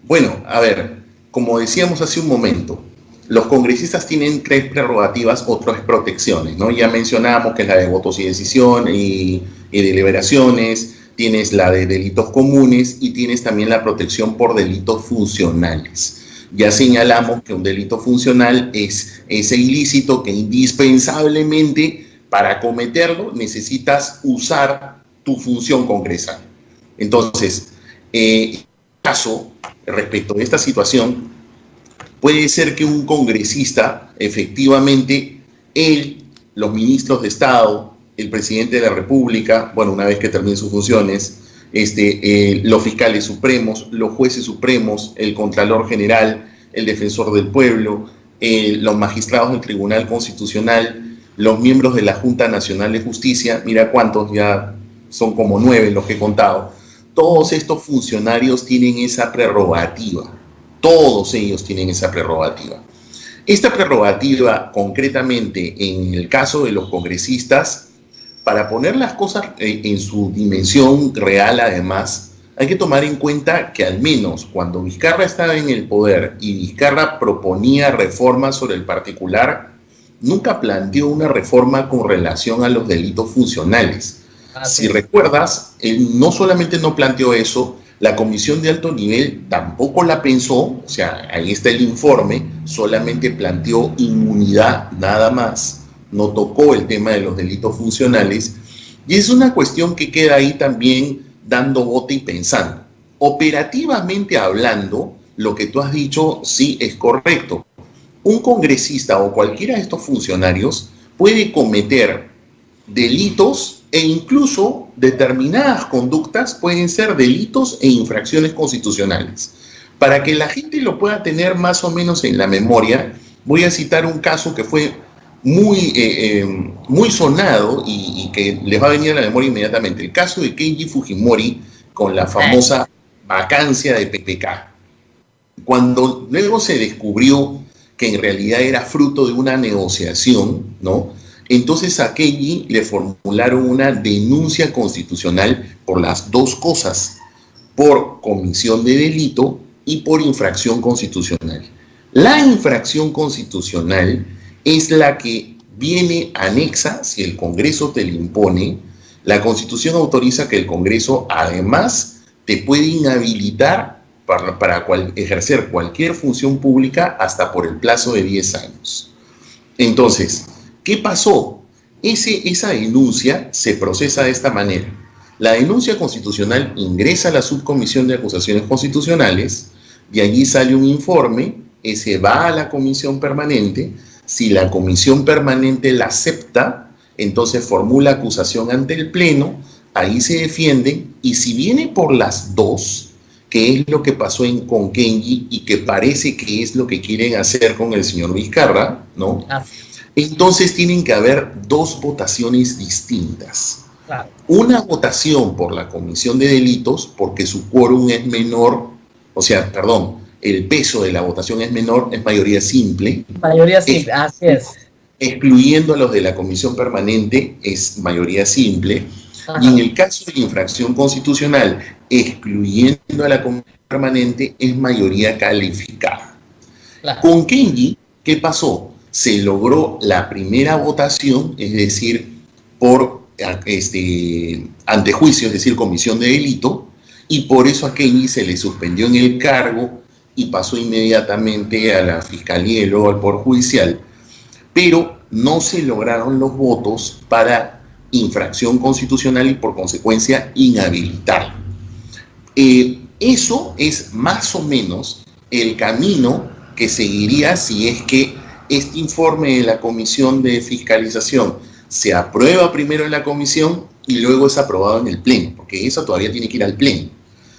Speaker 4: Bueno, a ver, como decíamos hace un momento, los congresistas tienen 3 prerrogativas o 3 protecciones, ¿no? Ya mencionamos que es la de votos y decisión y deliberaciones, tienes la de delitos comunes y tienes también la protección por delitos funcionales. Ya señalamos que un delito funcional es ese ilícito que indispensablemente para cometerlo necesitas usar tu función congresal. Entonces, caso respecto a esta situación, puede ser que un congresista, efectivamente, él, los ministros de Estado, el presidente de la República, bueno, una vez que terminen sus funciones, los fiscales supremos, los jueces supremos, el Contralor General, el Defensor del Pueblo, los magistrados del Tribunal Constitucional, los miembros de la Junta Nacional de Justicia, mira cuántos, ya son como 9 los que he contado. Todos estos funcionarios tienen esa prerrogativa. Todos ellos tienen esa prerrogativa. Esta prerrogativa, concretamente, en el caso de los congresistas, para poner las cosas en su dimensión real, además, hay que tomar en cuenta que al menos cuando Vizcarra estaba en el poder y Vizcarra proponía reformas sobre el particular, nunca planteó una reforma con relación a los delitos funcionales. Si recuerdas, él no solamente no planteó eso, la comisión de alto nivel tampoco la pensó, o sea, ahí está el informe, solamente planteó inmunidad nada más, no tocó el tema de los delitos funcionales, y es una cuestión que queda ahí también dando bote y pensando. Operativamente hablando, lo que tú has dicho sí es correcto. Un congresista o cualquiera de estos funcionarios puede cometer delitos e incluso determinadas conductas pueden ser delitos e infracciones constitucionales. Para que la gente lo pueda tener más o menos en la memoria, voy a citar un caso que fue muy sonado y que les va a venir a la memoria inmediatamente. El caso de Kenji Fujimori con la famosa vacancia de PPK. Cuando luego se descubrió que en realidad era fruto de una negociación, ¿no? Entonces a Kenji le formularon una denuncia constitucional por las dos cosas, por comisión de delito y por infracción constitucional. La infracción constitucional es la que viene anexa, si el Congreso te la impone, la Constitución autoriza que el Congreso además te puede inhabilitar para ejercer cualquier función pública hasta por el plazo de 10 años. Entonces, ¿qué pasó? Esa denuncia se procesa de esta manera. La denuncia constitucional ingresa a la subcomisión de acusaciones constitucionales, de allí sale un informe, ese va a la comisión permanente. Si la comisión permanente la acepta, entonces formula acusación ante el pleno, ahí se defienden, y si viene por las dos, que es lo que pasó con Kenji y que parece que es lo que quieren hacer con el señor Vizcarra, ¿no? Entonces tienen que haber dos votaciones distintas. Claro. Una votación por la comisión de delitos, porque su quórum es menor, el peso de la votación es menor, es mayoría simple. Mayoría simple, así es. Excluyendo a los de la comisión permanente, es mayoría simple. Ajá. Y en el caso de infracción constitucional, excluyendo a la comisión permanente, es mayoría calificada. Claro. Con Kenji, ¿qué pasó? Se logró la primera votación, es decir, por antejuicio, es decir, comisión de delito, y por eso a Kenji se le suspendió en el cargo y pasó inmediatamente a la Fiscalía y luego al Poder Judicial, pero no se lograron los votos para infracción constitucional y por consecuencia inhabilitar. Eso es más o menos el camino que seguiría si es que este informe de la Comisión de Fiscalización se aprueba primero en la comisión y luego es aprobado en el Pleno, porque eso todavía tiene que ir al Pleno.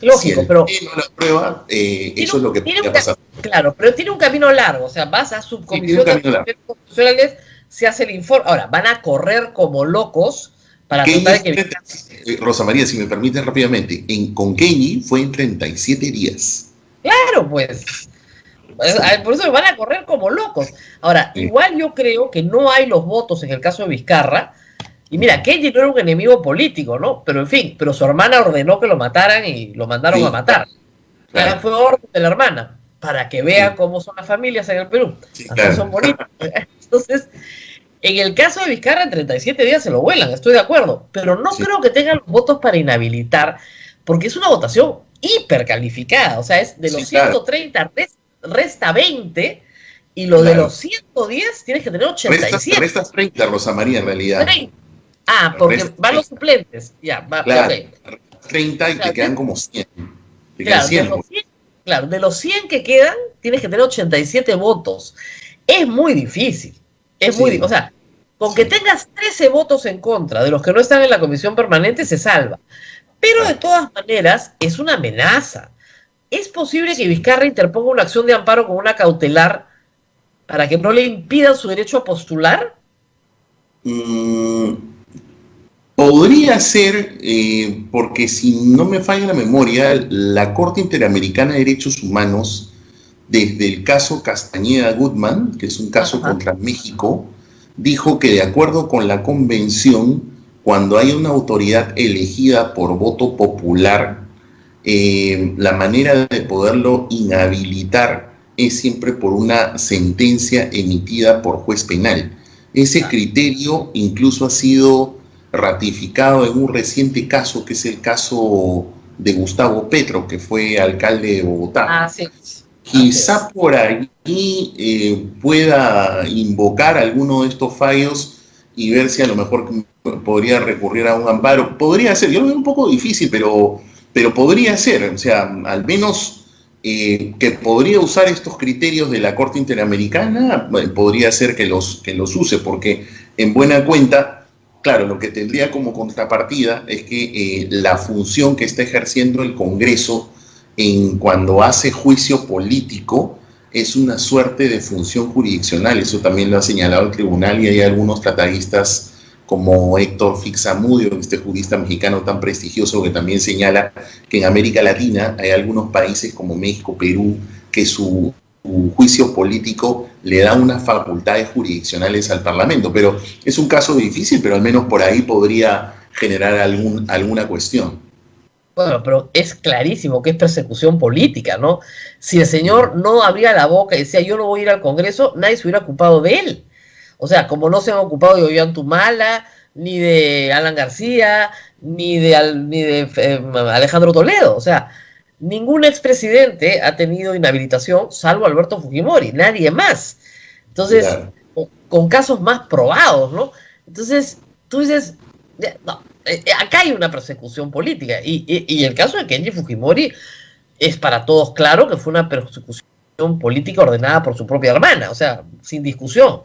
Speaker 3: Lógico,
Speaker 4: Si el
Speaker 3: pero
Speaker 4: Pleno lo aprueba, eso es lo que podría pasar.
Speaker 3: claro, pero tiene un camino largo, o sea, vas a subcomisión de asuntos constitucionales, se hace el informe. Ahora, van a correr como locos para tratar de que...
Speaker 4: Rosa María, si me permite rápidamente, con Kenji fue en 37 días.
Speaker 3: Claro, pues. Por eso van a correr como locos. Ahora, igual yo creo que no hay los votos en el caso de Vizcarra. Y mira, Kenji no era un enemigo político, ¿no? Pero en fin, pero su hermana ordenó que lo mataran y lo mandaron a matar. Claro. Fue orden de la hermana, para que vean cómo son las familias en el Perú. Sí, claro. Son bonitas. Entonces, en el caso de Vizcarra, en 37 días se lo vuelan, estoy de acuerdo. Pero no creo que tengan los votos para inhabilitar, porque es una votación hipercalificada. O sea, es de los 130 resta 20, y lo de los 110 tienes que tener 87.
Speaker 4: Restas 30, Rosa María, en realidad.
Speaker 3: 30. Ah, porque van los suplentes. Ya, va,
Speaker 4: claro, 30 y te quedan como 100.
Speaker 3: De los 100 que quedan, tienes que tener 87 votos. Es muy difícil. O sea, con que tengas 13 votos en contra de los que no están en la comisión permanente, se salva. Pero de todas maneras, es una amenaza. ¿Es posible que Vizcarra interponga una acción de amparo con una cautelar para que no le impidan su derecho a postular?
Speaker 4: Podría ser, porque si no me falla la memoria, la Corte Interamericana de Derechos Humanos, desde el caso Castañeda-Gutman, que es un caso contra México, dijo que de acuerdo con la convención, cuando hay una autoridad elegida por voto popular, la manera de poderlo inhabilitar es siempre por una sentencia emitida por juez penal. Ese criterio incluso ha sido ratificado en un reciente caso, que es el caso de Gustavo Petro, que fue alcalde de Bogotá. Quizá por allí pueda invocar alguno de estos fallos y ver si a lo mejor podría recurrir a un amparo. Podría ser, yo lo veo un poco difícil, pero podría ser, o sea, al menos que podría usar estos criterios de la Corte Interamericana, podría ser que los use, porque en buena cuenta, claro, lo que tendría como contrapartida es que la función que está ejerciendo el Congreso cuando hace juicio político es una suerte de función jurisdiccional. Eso también lo ha señalado el tribunal, y hay algunos tratadistas como Héctor Fixamudio, este jurista mexicano tan prestigioso, que también señala que en América Latina hay algunos países como México, Perú, que su juicio político le da unas facultades jurisdiccionales al Parlamento. Pero es un caso difícil, pero al menos por ahí podría generar alguna cuestión.
Speaker 3: Bueno, pero es clarísimo que es persecución política, ¿no? Si el señor no abría la boca y decía yo no voy a ir al Congreso, nadie se hubiera ocupado de él. O sea, como no se han ocupado de Ollantumala, ni de Alan García, ni de Alejandro Toledo. O sea, ningún expresidente ha tenido inhabilitación, salvo Alberto Fujimori, nadie más. Entonces, claro, con casos más probados, ¿no? Entonces, tú dices, no, acá hay una persecución política. Y el caso de Kenji Fujimori es para todos claro que fue una persecución política ordenada por su propia hermana, o sea, sin discusión.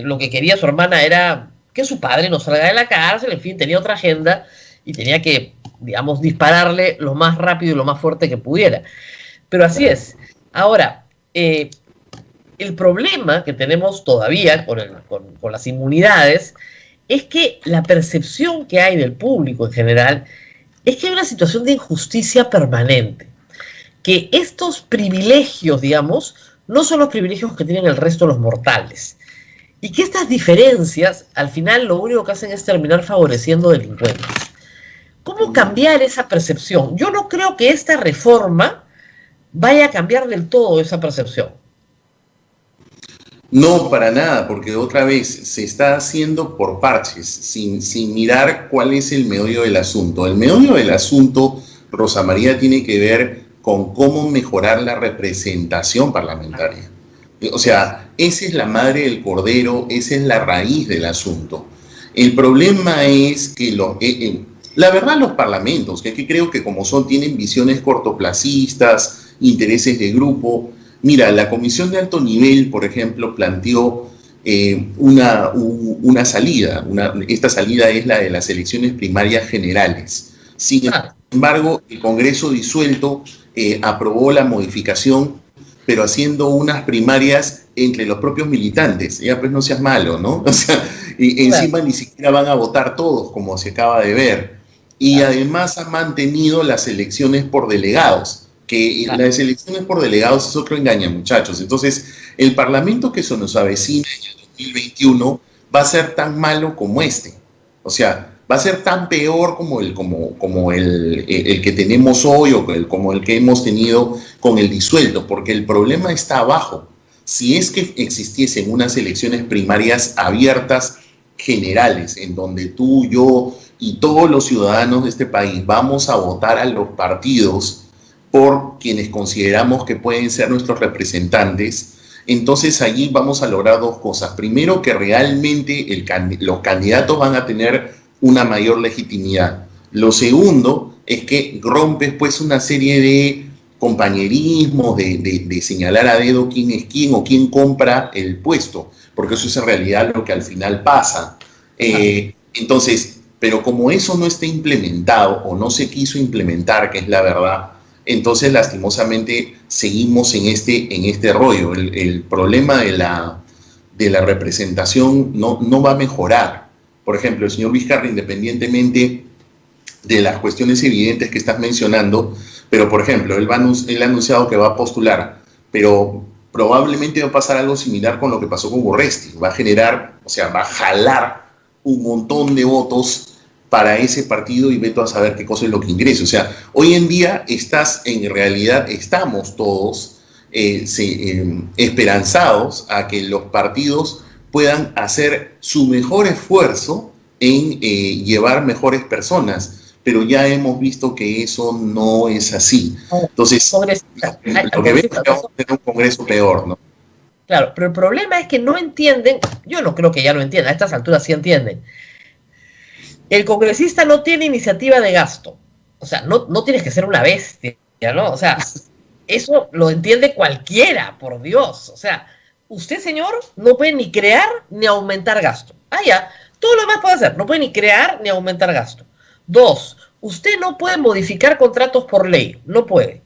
Speaker 3: Lo que quería su hermana era que su padre no salga de la cárcel, en fin, tenía otra agenda y tenía que, digamos, dispararle lo más rápido y lo más fuerte que pudiera. Pero así es. Ahora, el problema que tenemos todavía con las inmunidades es que la percepción que hay del público en general es que hay una situación de injusticia permanente. Que estos privilegios, digamos, no son los privilegios que tienen el resto de los mortales. Y que estas diferencias, al final, lo único que hacen es terminar favoreciendo delincuentes. ¿Cómo cambiar esa percepción? Yo no creo que esta reforma vaya a cambiar del todo esa percepción.
Speaker 4: No, para nada, porque otra vez se está haciendo por parches, sin mirar cuál es el meollo del asunto. El meollo del asunto, Rosa María, tiene que ver con cómo mejorar la representación parlamentaria. O sea, esa es la madre del cordero, esa es la raíz del asunto. El problema es que la verdad, los parlamentos, que creo que como tienen visiones cortoplacistas, intereses de grupo. Mira, la comisión de alto nivel, por ejemplo, planteó una salida. Esta salida es la de las elecciones primarias generales. Sin embargo, el Congreso disuelto aprobó la modificación, pero haciendo unas primarias entre los propios militantes. Ya pues no seas malo, ¿no? O sea, y encima ni siquiera van a votar todos, como se acaba de ver. Y además ha mantenido las elecciones por delegados, que las elecciones por delegados es otro engaño, muchachos. Entonces, el Parlamento que se nos avecina en el 2021 va a ser tan malo como este. O sea, va a ser tan peor como el que tenemos hoy o como el que hemos tenido con el disuelto, porque el problema está abajo. Si es que existiesen unas elecciones primarias abiertas, generales, en donde tú, yo y todos los ciudadanos de este país vamos a votar a los partidos por quienes consideramos que pueden ser nuestros representantes, entonces allí vamos a lograr dos cosas. Primero, que realmente los candidatos van a tener una mayor legitimidad. Lo segundo es que rompes pues una serie de compañerismos, de señalar a dedo quién es quién o quién compra el puesto, porque eso es en realidad lo que al final pasa. Entonces, pero como eso no está implementado o no se quiso implementar, que es la verdad, entonces lastimosamente seguimos en este rollo. El problema de la representación no va a mejorar. Por ejemplo, el señor Vizcarra, independientemente de las cuestiones evidentes que estás mencionando, pero por ejemplo, él ha anunciado que va a postular, pero probablemente va a pasar algo similar con lo que pasó con Urresti. Va a generar, o sea, va a jalar un montón de votos para ese partido y vete a saber qué cosa es lo que ingrese. O sea, hoy en día en realidad estamos todos esperanzados a que los partidos puedan hacer su mejor esfuerzo en llevar mejores personas, pero ya hemos visto que eso no es así. Entonces, lo que vemos es que vamos a tener un Congreso peor, ¿no?
Speaker 3: Claro, pero el problema es que no entienden, yo no creo que ya lo entiendan, a estas alturas sí entienden. El congresista no tiene iniciativa de gasto. O sea, no tienes que ser una bestia, ¿no? O sea, eso lo entiende cualquiera, por Dios. O sea, usted, señor, no puede ni crear ni aumentar gasto. Ya, todo lo demás puede hacer, no puede ni crear ni aumentar gasto. 2, usted no puede modificar contratos por ley, no puede.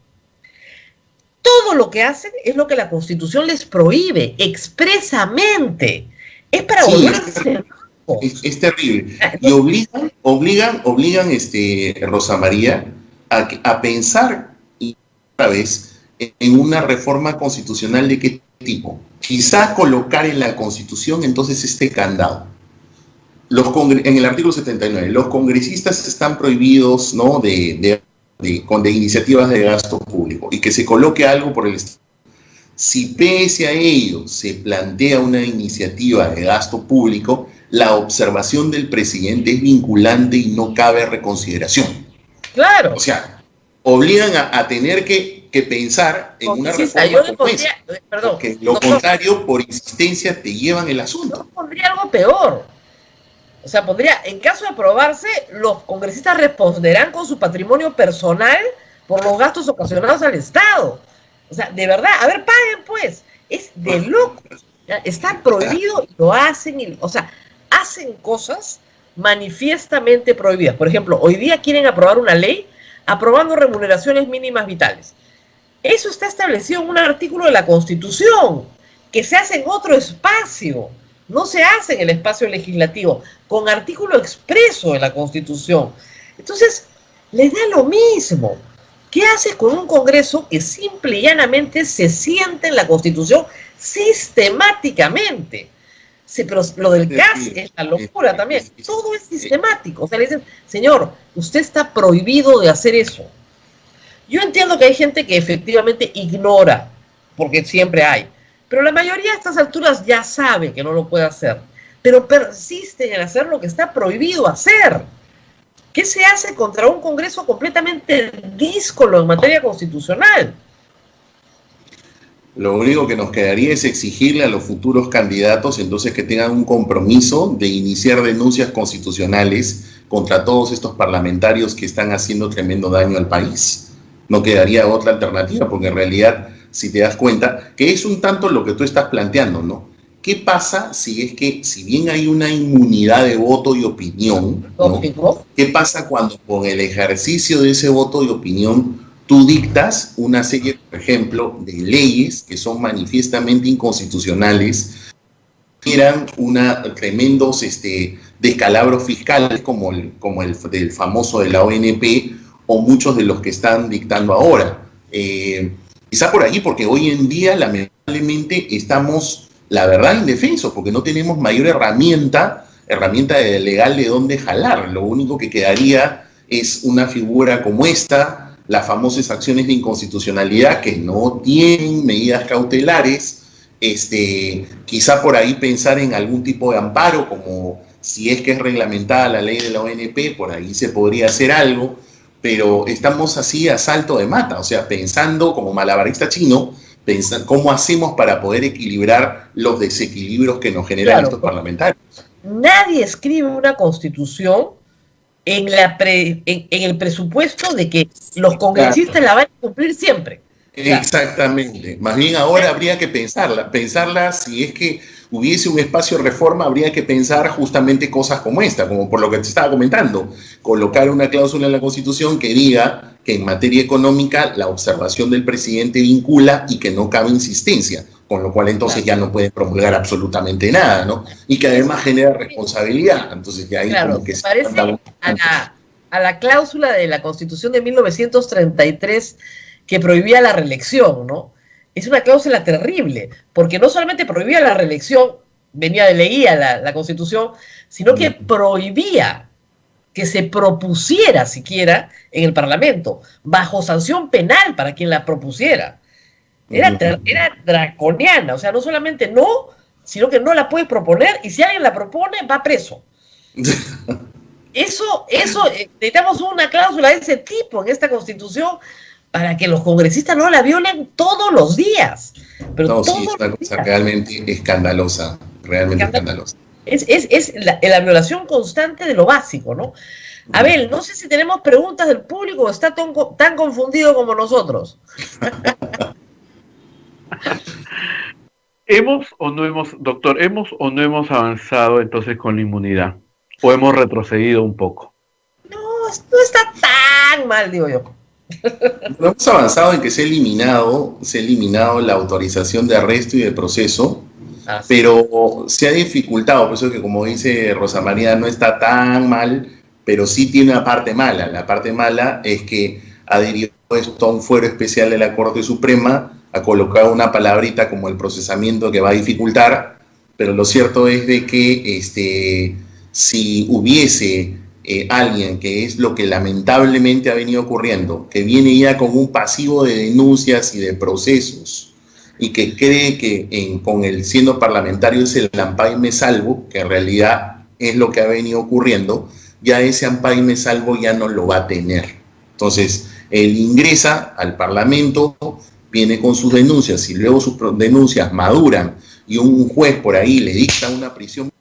Speaker 3: Todo lo que hacen es lo que la Constitución les prohíbe expresamente. Es para volverse.
Speaker 4: Es terrible. Y obligan Rosa María, a pensar otra vez en una reforma constitucional de qué tipo. Quizá colocar en la Constitución entonces este candado. En el artículo 79, los congresistas están prohibidos, ¿no?, de iniciativas de gasto público, y que se coloque algo por el Estado. Si pese a ello se plantea una iniciativa de gasto público, la observación del presidente es vinculante y no cabe reconsideración.
Speaker 3: Claro.
Speaker 4: O sea, obligan a tener que pensar en una reforma como esa, porque lo contrario, por insistencia, te llevan el asunto.
Speaker 3: Yo pondría algo peor. O sea, en caso de aprobarse, los congresistas responderán con su patrimonio personal por los gastos ocasionados al Estado. O sea, de verdad, a ver, paguen pues. Es de locos. Está prohibido y lo hacen. O sea, hacen cosas manifiestamente prohibidas. Por ejemplo, hoy día quieren aprobar una ley aprobando remuneraciones mínimas vitales. Eso está establecido en un artículo de la Constitución, que se hace en otro espacio. No se hace en el espacio legislativo, con artículo expreso de la Constitución. Entonces, les da lo mismo. ¿Qué haces con un Congreso que simple y llanamente se siente en la Constitución sistemáticamente? Sí, pero lo del CAS es la locura también. Todo es sistemático. O sea, le dicen, señor, usted está prohibido de hacer eso. Yo entiendo que hay gente que efectivamente ignora, porque siempre hay. Pero la mayoría a estas alturas ya sabe que no lo puede hacer, pero persisten en hacer lo que está prohibido hacer. ¿Qué se hace contra un Congreso completamente díscolo en materia constitucional?
Speaker 4: Lo único que nos quedaría es exigirle a los futuros candidatos entonces que tengan un compromiso de iniciar denuncias constitucionales contra todos estos parlamentarios que están haciendo tremendo daño al país. No quedaría otra alternativa, porque en realidad, si te das cuenta, que es un tanto lo que tú estás planteando, ¿no? ¿qué pasa si es que, si bien hay una inmunidad de voto y opinión, ¿no? ¿Qué pasa cuando con el ejercicio de ese voto y opinión tú dictas una serie, por ejemplo, de leyes que son manifiestamente inconstitucionales, eran tremendos descalabros fiscales como el del famoso de la ONP o muchos de los que están dictando ahora? Quizá por ahí, porque hoy en día lamentablemente estamos, la verdad, indefensos, porque no tenemos mayor herramienta legal de dónde jalar. Lo único que quedaría es una figura como esta, las famosas acciones de inconstitucionalidad que no tienen medidas cautelares. Quizá por ahí pensar en algún tipo de amparo, como si es que es reglamentada la ley de la ONP, por ahí se podría hacer algo, pero estamos así a salto de mata, o sea, pensando como malabarista chino, pensando cómo hacemos para poder equilibrar los desequilibrios que nos generan estos parlamentarios.
Speaker 3: Nadie escribe una constitución en el presupuesto de que los congresistas la van a cumplir siempre.
Speaker 4: Exactamente. Más bien ahora habría que pensarla si es que hubiese un espacio de reforma, habría que pensar justamente cosas como esta, como por lo que te estaba comentando, colocar una cláusula en la Constitución que diga que en materia económica la observación del presidente vincula y que no cabe insistencia, con lo cual entonces ya no puede promulgar absolutamente nada, ¿no? Y que además genera responsabilidad. Entonces ya ahí como que
Speaker 3: se parece a la cláusula de la Constitución de 1933 que prohibía la reelección, ¿no? Es una cláusula terrible, porque no solamente prohibía la reelección, leía la Constitución, sino que prohibía que se propusiera siquiera en el Parlamento, bajo sanción penal para quien la propusiera. Era draconiana, o sea, no solamente no, sino que no la puedes proponer, y si alguien la propone, va preso. Eso, necesitamos una cláusula de ese tipo en esta Constitución, para que los congresistas no la violen todos los días. Pero
Speaker 4: no, sí, es una cosa realmente escandalosa, realmente escandalosa.
Speaker 3: Es la violación constante de lo básico, ¿no? Abel, no sé si tenemos preguntas del público o está tan confundido como nosotros.
Speaker 2: ¿Hemos o no hemos avanzado entonces con la inmunidad? ¿O hemos retrocedido un poco?
Speaker 3: No está tan mal, digo yo.
Speaker 4: No hemos avanzado en que se ha eliminado la autorización de arresto y de proceso, pero se ha dificultado, por eso que como dice Rosa María, no está tan mal, pero sí tiene una parte mala. La parte mala es que ha derivado esto a un fuero especial de la Corte Suprema, ha colocado una palabrita como el procesamiento que va a dificultar, pero lo cierto es de que si hubiese alguien, que es lo que lamentablemente ha venido ocurriendo, que viene ya con un pasivo de denuncias y de procesos y que cree que con el siendo parlamentario es el ampay me salvo, que en realidad es lo que ha venido ocurriendo, ya ese ampay me salvo ya no lo va a tener. Entonces, él ingresa al Parlamento, viene con sus denuncias y luego sus denuncias maduran y un juez por ahí le dicta una prisión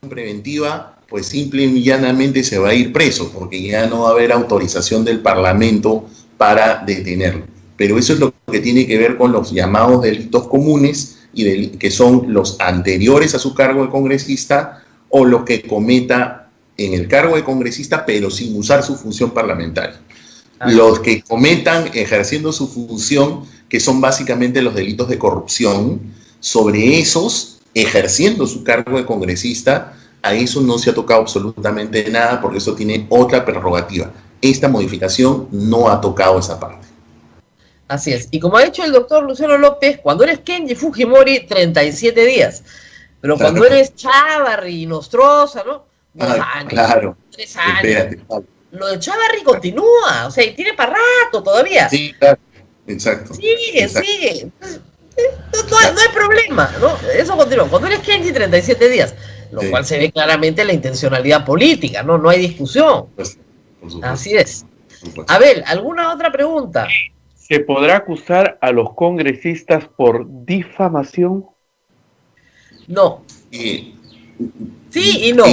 Speaker 4: preventiva, pues simple y llanamente se va a ir preso, porque ya no va a haber autorización del Parlamento para detenerlo. Pero eso es lo que tiene que ver con los llamados delitos comunes, que son los anteriores a su cargo de congresista o los que cometa en el cargo de congresista, pero sin usar su función parlamentaria. Los que cometan ejerciendo su función, que son básicamente los delitos de corrupción, sobre esos, ejerciendo su cargo de congresista, a eso no se ha tocado absolutamente nada, porque eso tiene otra prerrogativa. Esta modificación no ha tocado esa parte.
Speaker 3: Así es. Y como ha dicho el doctor Luciano López, cuando eres Kenji Fujimori, 37 días. Pero claro, cuando eres Chávarri y Nostroza, ¿no? 2 años.
Speaker 4: Claro.
Speaker 3: 3 años. Espérate. Lo de Chávarri continúa, o sea, y tiene para rato todavía.
Speaker 4: Sí, claro. Exacto.
Speaker 3: Sigue. No hay problema, ¿no? Eso continúa. Cuando eres Kenji, 37 días. Lo cual se ve claramente la intencionalidad política, ¿no? No hay discusión. Así es. Abel, ¿alguna otra pregunta?
Speaker 2: ¿Se podrá acusar a los congresistas por difamación?
Speaker 3: No. Sí y no.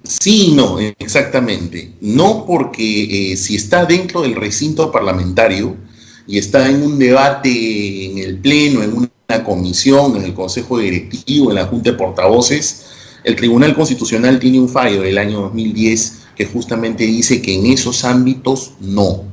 Speaker 4: Sí y no, exactamente. No porque si está dentro del recinto parlamentario y está en un debate en el pleno, en una la comisión, en el consejo directivo, en la junta de portavoces. El Tribunal Constitucional tiene un fallo del año 2010 que justamente dice que en esos ámbitos no.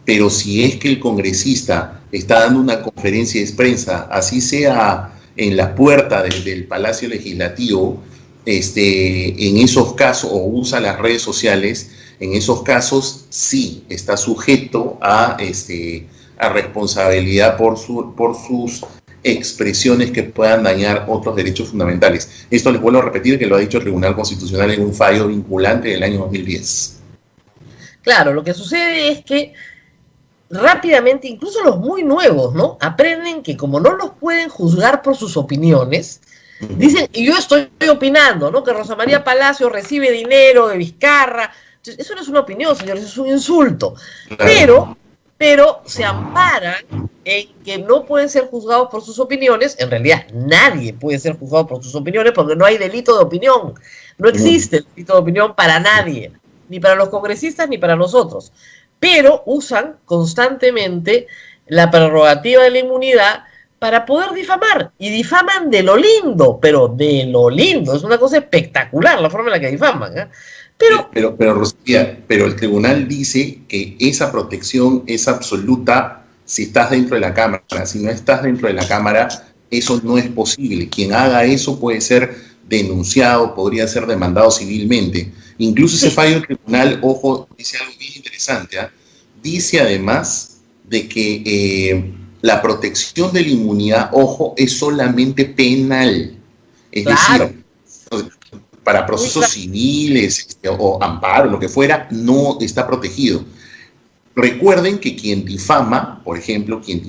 Speaker 4: Pero si es que el congresista está dando una conferencia de prensa, así sea en la puerta del Palacio Legislativo, en esos casos, o usa las redes sociales, en esos casos sí está sujeto a responsabilidad por sus expresiones que puedan dañar otros derechos fundamentales. Esto les vuelvo a repetir que lo ha dicho el Tribunal Constitucional en un fallo vinculante del año 2010.
Speaker 3: Claro, lo que sucede es que rápidamente, incluso los muy nuevos, ¿no?, aprenden que como no los pueden juzgar por sus opiniones, dicen, y yo estoy opinando, ¿no?, que Rosa María Palacio recibe dinero de Vizcarra. Entonces, eso no es una opinión, señores, es un insulto. Claro. Pero se amparan en que no pueden ser juzgados por sus opiniones. En realidad, nadie puede ser juzgado por sus opiniones porque no hay delito de opinión. No existe el delito de opinión para nadie, ni para los congresistas ni para nosotros. Pero usan constantemente la prerrogativa de la inmunidad para poder difamar. Y difaman de lo lindo, pero de lo lindo. Es una cosa espectacular la forma en la que difaman, ¿eh? Pero
Speaker 4: Rocía, pero el tribunal dice que esa protección es absoluta si estás dentro de la Cámara. Si no estás dentro de la Cámara, eso no es posible. Quien haga eso puede ser denunciado, podría ser demandado civilmente. Incluso ese fallo del tribunal, ojo, dice algo bien interesante, ¿eh? Dice además de que la protección de la inmunidad, ojo, es solamente penal. Es decir, para procesos civiles o amparo, lo que fuera, no está protegido. Recuerden que quien difama, por ejemplo, quien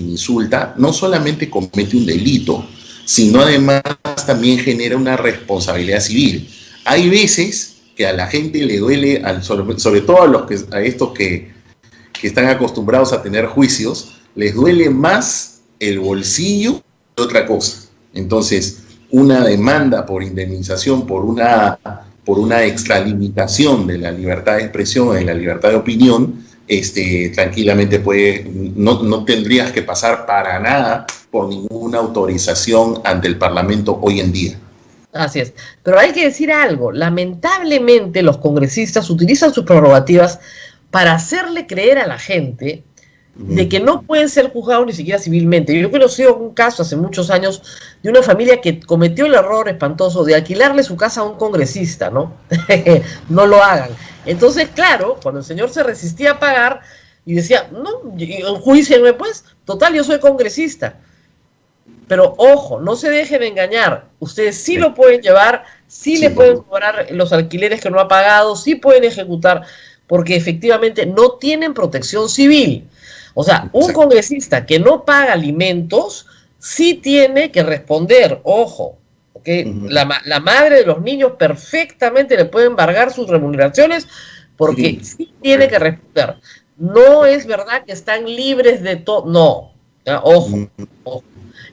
Speaker 4: insulta, no solamente comete un delito, sino además también genera una responsabilidad civil. Hay veces que a la gente le duele, sobre todo a estos que están acostumbrados a tener juicios, les duele más el bolsillo que otra cosa. Entonces, una demanda por indemnización, por una extralimitación de la libertad de expresión, de la libertad de opinión, tranquilamente no tendrías que pasar para nada por ninguna autorización ante el Parlamento hoy en día.
Speaker 3: Así es. Pero hay que decir algo. Lamentablemente los congresistas utilizan sus prerrogativas para hacerle creer a la gente de que no pueden ser juzgados ni siquiera civilmente. Yo conocí un caso hace muchos años de una familia que cometió el error espantoso de alquilarle su casa a un congresista, ¿no? No lo hagan. Entonces, claro, cuando el señor se resistía a pagar y decía, no, enjuícienme pues, total, yo soy congresista. Pero ojo, no se dejen engañar. Ustedes sí lo pueden llevar, sí le pueden cobrar los alquileres que no ha pagado, sí pueden ejecutar, porque efectivamente no tienen protección civil. O sea, un congresista que no paga alimentos sí tiene que responder, ojo, ¿okay? La madre de los niños perfectamente le puede embargar sus remuneraciones porque sí tiene que responder. No es verdad que están libres de todo, no, ojo.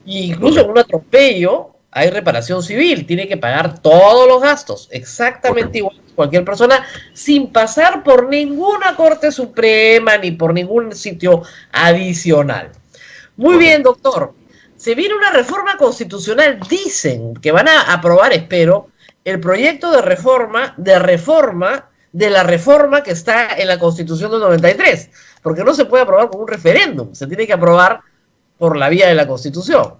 Speaker 3: Y incluso en un atropello hay reparación civil, tiene que pagar todos los gastos, exactamente igual que cualquier persona, sin pasar por ninguna Corte Suprema ni por ningún sitio adicional. Muy bien, doctor. Se viene una reforma constitucional, dicen que van a aprobar, espero, el proyecto de reforma de la reforma que está en la Constitución del 93, porque no se puede aprobar con un referéndum, se tiene que aprobar por la vía de la Constitución.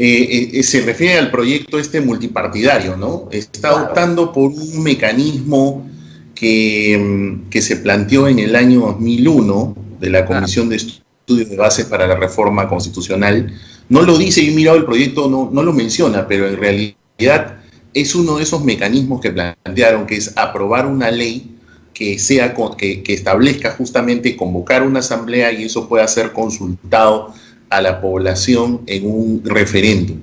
Speaker 4: Se refiere al proyecto multipartidario, ¿no? Está optando por un mecanismo que se planteó en el año 2001 de la Comisión de Estudios de Bases para la Reforma Constitucional. No lo dice, y he mirado el proyecto, no lo menciona, pero en realidad es uno de esos mecanismos que plantearon, que es aprobar una ley que establezca justamente convocar una asamblea y eso pueda ser consultado a la población en un referéndum.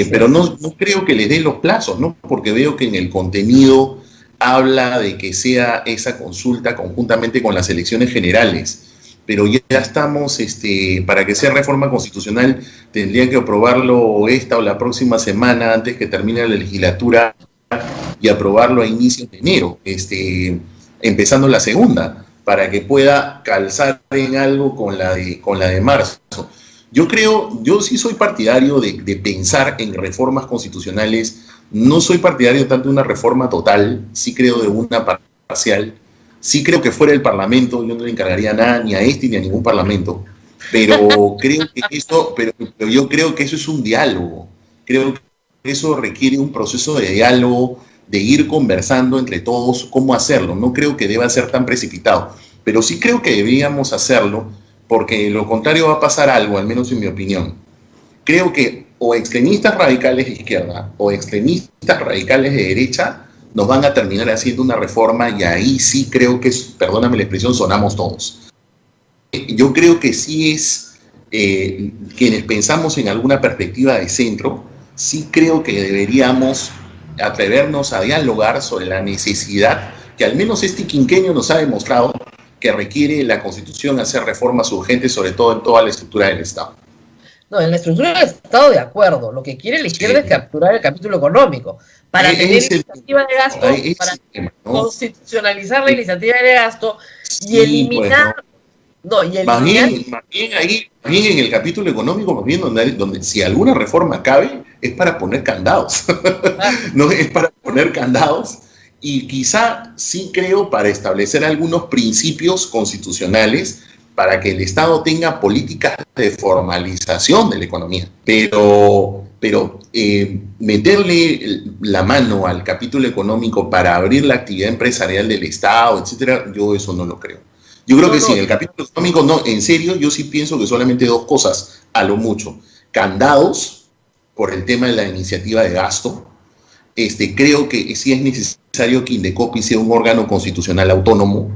Speaker 4: Pero no creo que les dé los plazos, ¿no? Porque veo que en el contenido habla de que sea esa consulta conjuntamente con las elecciones generales. Pero ya estamos, para que sea reforma constitucional, tendrían que aprobarlo esta o la próxima semana antes que termine la legislatura y aprobarlo a inicios de enero, empezando la segunda, para que pueda calzar en algo con la de marzo. Yo sí soy partidario de pensar en reformas constitucionales. No soy partidario tanto de una reforma total, sí creo de una parcial. Sí creo que fuera el Parlamento, yo no le encargaría nada ni a este ni a ningún Parlamento. Pero pero yo creo que eso es un diálogo. Creo que eso requiere un proceso de diálogo, de ir conversando entre todos cómo hacerlo. No creo que deba ser tan precipitado, pero sí creo que deberíamos hacerlo, porque lo contrario va a pasar algo, al menos en mi opinión. Creo que o extremistas radicales de izquierda o extremistas radicales de derecha nos van a terminar haciendo una reforma, y ahí sí creo que, perdóname la expresión, sonamos todos. Yo creo que sí es, quienes pensamos en alguna perspectiva de centro, sí creo que deberíamos atrevernos a dialogar sobre la necesidad que al menos este quinquenio nos ha demostrado que requiere la Constitución hacer reformas urgentes, sobre todo en toda la estructura del Estado.
Speaker 3: No, en la estructura del Estado, de acuerdo. Lo que quiere la izquierda es capturar el capítulo económico para tener iniciativa de gasto, para constitucionalizar la iniciativa de gasto y eliminar...
Speaker 4: Pues, ¿no? Más bien ahí, en el capítulo económico, más bien donde si alguna reforma cabe, es para poner candados. No es para poner candados, y quizá sí creo para establecer algunos principios constitucionales para que el Estado tenga políticas de formalización de la economía. Pero meterle la mano al capítulo económico para abrir la actividad empresarial del Estado, etcétera, yo eso no lo creo. Yo creo que sí, en el capítulo económico, no, en serio, yo sí pienso que solamente dos cosas, a lo mucho. Candados, por el tema de la iniciativa de gasto. Creo que sí es necesario que Indecopi sea un órgano constitucional autónomo,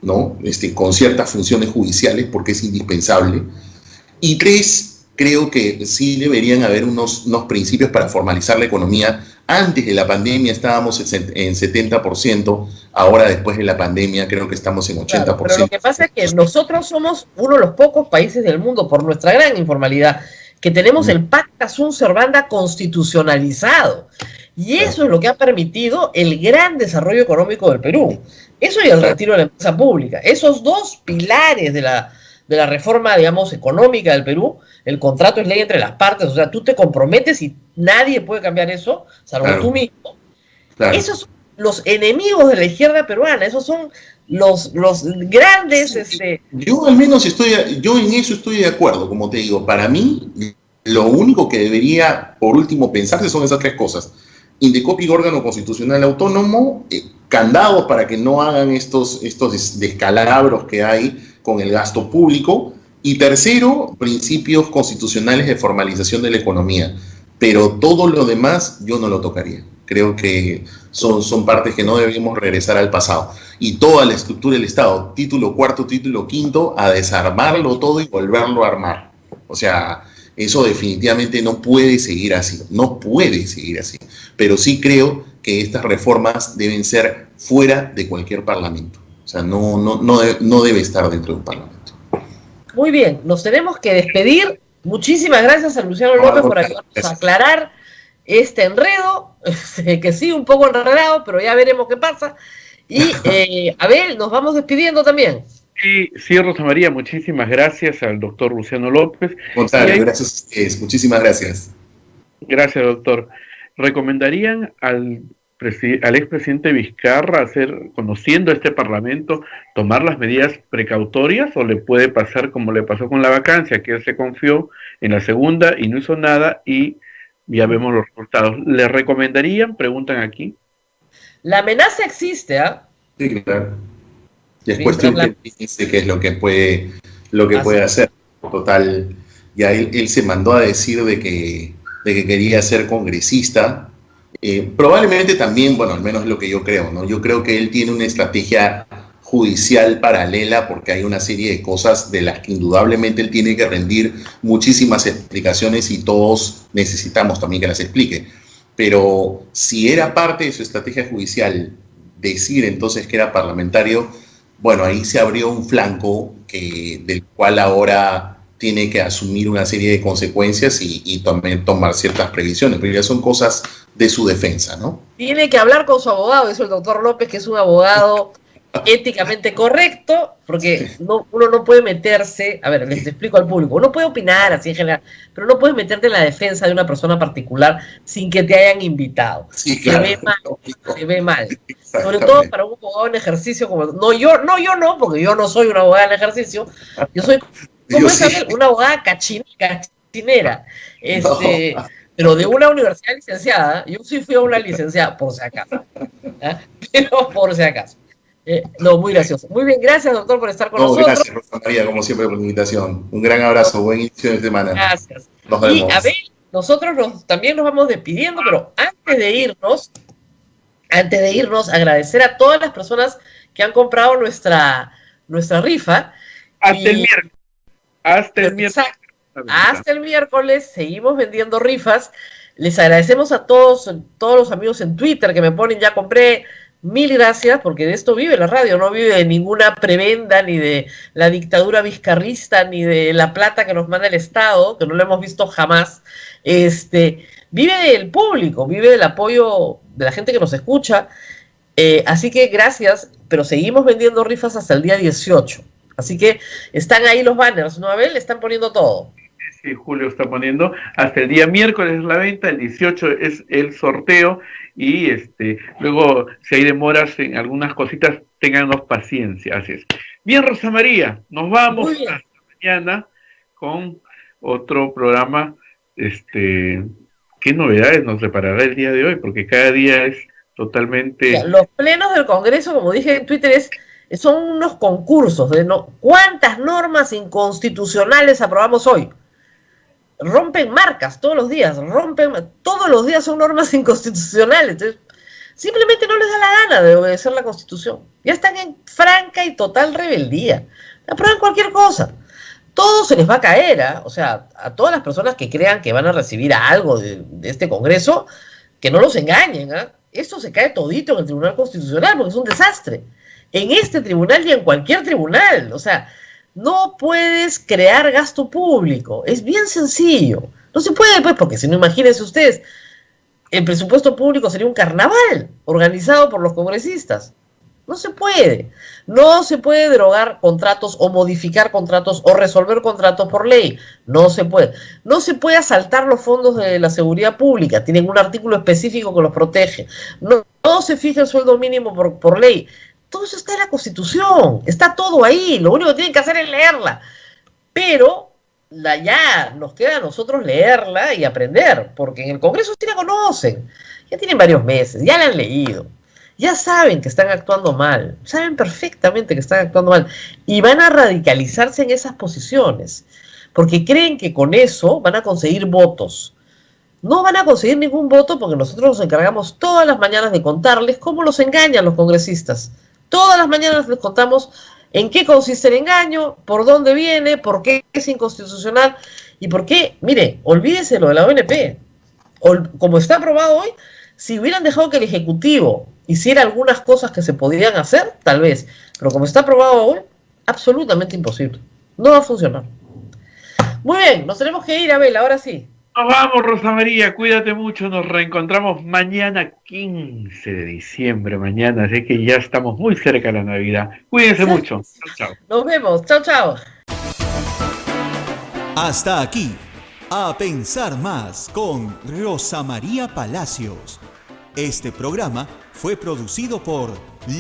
Speaker 4: ¿no? Con ciertas funciones judiciales, porque es indispensable. Y tres, creo que sí deberían haber unos principios para formalizar la economía. Antes de la pandemia estábamos en 70%, ahora después de la pandemia creo que estamos en 80%. Claro,
Speaker 3: pero lo que pasa es que nosotros somos uno de los pocos países del mundo, por nuestra gran informalidad, que tenemos el Pacta Sunt Servanda constitucionalizado. Y eso es lo que ha permitido el gran desarrollo económico del Perú. Eso y el retiro de la empresa pública. Esos dos pilares de la reforma, digamos, económica del Perú. El contrato es ley entre las partes, o sea, tú te comprometes y nadie puede cambiar eso, salvo tú mismo. Claro. Esos son los enemigos de la izquierda peruana, esos son los grandes...
Speaker 4: Yo al menos yo en eso estoy de acuerdo, como te digo. Para mí, lo único que debería, por último, pensarse son esas tres cosas. Indecopi, órgano constitucional autónomo, candados para que no hagan estos descalabros que hay con el gasto público. Y tercero, principios constitucionales de formalización de la economía. Pero todo lo demás yo no lo tocaría. Creo que son partes que no debemos regresar al pasado. Y toda la estructura del Estado, título cuarto, título quinto, a desarmarlo todo y volverlo a armar. O sea, eso definitivamente no puede seguir así. No puede seguir así. Pero sí creo que estas reformas deben ser fuera de cualquier parlamento. O sea, no debe estar dentro de un parlamento.
Speaker 3: Muy bien, nos tenemos que despedir. Muchísimas gracias a Luciano López por ayudarnos a aclarar este enredo, que sí, un poco enredado, pero ya veremos qué pasa. Y Abel, nos vamos despidiendo también.
Speaker 2: Sí, Rosa María, muchísimas gracias al doctor Luciano López.
Speaker 4: Gonzalo, gracias a ustedes, muchísimas gracias.
Speaker 2: Gracias, doctor. ¿Recomendarían al expresidente Vizcarra, conociendo este Parlamento, tomar las medidas precautorias, o le puede pasar como le pasó con la vacancia, que él se confió en la segunda y no hizo nada y ya vemos los resultados? ¿Le recomendarían? Preguntan aquí.
Speaker 3: La amenaza existe, ¿ah?
Speaker 4: Sí, claro. Y es cuestión que dice qué es lo que puede hacer. Total, ya él se mandó a decir de que quería ser congresista. Probablemente también, bueno, al menos es lo que yo creo, ¿no? Yo creo que él tiene una estrategia judicial paralela, porque hay una serie de cosas de las que indudablemente él tiene que rendir muchísimas explicaciones, y todos necesitamos también que las explique. Pero si era parte de su estrategia judicial decir entonces que era parlamentario, bueno, ahí se abrió un flanco del cual ahora tiene que asumir una serie de consecuencias y también tomar ciertas previsiones, pero ya son cosas de su defensa, ¿no?
Speaker 3: Tiene que hablar con su abogado, eso el doctor López, que es un abogado éticamente correcto, porque uno no puede meterse, a ver, les explico al público, uno puede opinar así en general, pero no puedes meterte en la defensa de una persona particular sin que te hayan invitado.
Speaker 4: Sí, claro,
Speaker 3: se ve mal. Sobre todo para un abogado en ejercicio como, yo no, porque yo no soy una abogada en ejercicio, yo soy, como es, sí, una abogada cachinera, no. Pero de una universidad licenciada. Yo sí fui a una licenciada, por si acaso. Pero por si acaso. No, muy gracioso. Muy bien, gracias, doctor, por estar con nosotros.
Speaker 4: Gracias, Rosa María, como siempre, por la invitación. Un gran abrazo, buen inicio de semana.
Speaker 3: Gracias.
Speaker 4: Nos vemos.
Speaker 3: Y a ver, nosotros también nos vamos despidiendo, pero antes de irnos, agradecer a todas las personas que han comprado nuestra rifa.
Speaker 2: Hasta el miércoles.
Speaker 3: Hasta el miércoles seguimos vendiendo rifas. Les agradecemos a todos los amigos en Twitter que me ponen ya compré. Mil gracias, porque de esto vive la radio, no vive de ninguna prebenda, ni de la dictadura vizcarrista, ni de la plata que nos manda el Estado, que no lo hemos visto jamás. Vive del público, vive del apoyo de la gente que nos escucha. Así que gracias, pero seguimos vendiendo rifas hasta el día 18. Así que están ahí los banners, ¿no, Abel? Están poniendo todo.
Speaker 2: Sí, Julio está poniendo. Hasta el día miércoles es la venta, el 18 es el sorteo y luego si hay demoras en algunas cositas, téngannos paciencia. Así es. Bien, Rosa María, nos vamos hasta mañana con otro programa. ¿Qué novedades nos deparará el día de hoy? Porque cada día es totalmente...
Speaker 3: Los plenos del Congreso, como dije en Twitter, son unos concursos de ¿cuántas normas inconstitucionales aprobamos hoy? Rompen marcas todos los días, todos los días son normas inconstitucionales. Entonces, simplemente no les da la gana de obedecer la Constitución. Ya están en franca y total rebeldía. Aprueban cualquier cosa. Todo se les va a caer, o sea, a todas las personas que crean que van a recibir algo de este Congreso, que no los engañen, Esto se cae todito en el Tribunal Constitucional porque es un desastre. En este tribunal y en cualquier tribunal, o sea, no puedes crear gasto público, es bien sencillo. No se puede, pues, porque si no, imagínense ustedes, el presupuesto público sería un carnaval organizado por los congresistas. No se puede. No se puede derogar contratos o modificar contratos o resolver contratos por ley. No se puede. No se puede asaltar los fondos de la seguridad pública. Tienen un artículo específico que los protege. No se fija el sueldo mínimo por ley. Todo eso está en la Constitución, está todo ahí, lo único que tienen que hacer es leerla, pero ya nos queda a nosotros leerla y aprender, porque en el Congreso sí la conocen, ya tienen varios meses, ya la han leído, ya saben que están actuando mal, saben perfectamente que están actuando mal, y van a radicalizarse en esas posiciones, porque creen que con eso van a conseguir votos. No van a conseguir ningún voto porque nosotros nos encargamos todas las mañanas de contarles cómo los engañan los congresistas. Todas las mañanas les contamos en qué consiste el engaño, por dónde viene, por qué es inconstitucional y por qué, mire, olvídese lo de la ONP. Como está aprobado hoy, si hubieran dejado que el Ejecutivo hiciera algunas cosas que se podrían hacer, tal vez, pero como está aprobado hoy, absolutamente imposible. No va a funcionar. Muy bien, nos tenemos que ir, Abel, ahora sí.
Speaker 2: Nos vamos, Rosa María, cuídate mucho, nos reencontramos mañana 15 de diciembre, así que ya estamos muy cerca de la Navidad. Cuídense mucho. Chao, chao.
Speaker 3: Nos vemos, chao, chao.
Speaker 1: Hasta aquí, A Pensar Más con Rosa María Palacios. Este programa fue producido por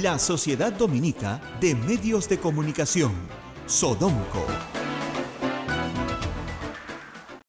Speaker 1: la Sociedad Dominica de Medios de Comunicación, Sodomco.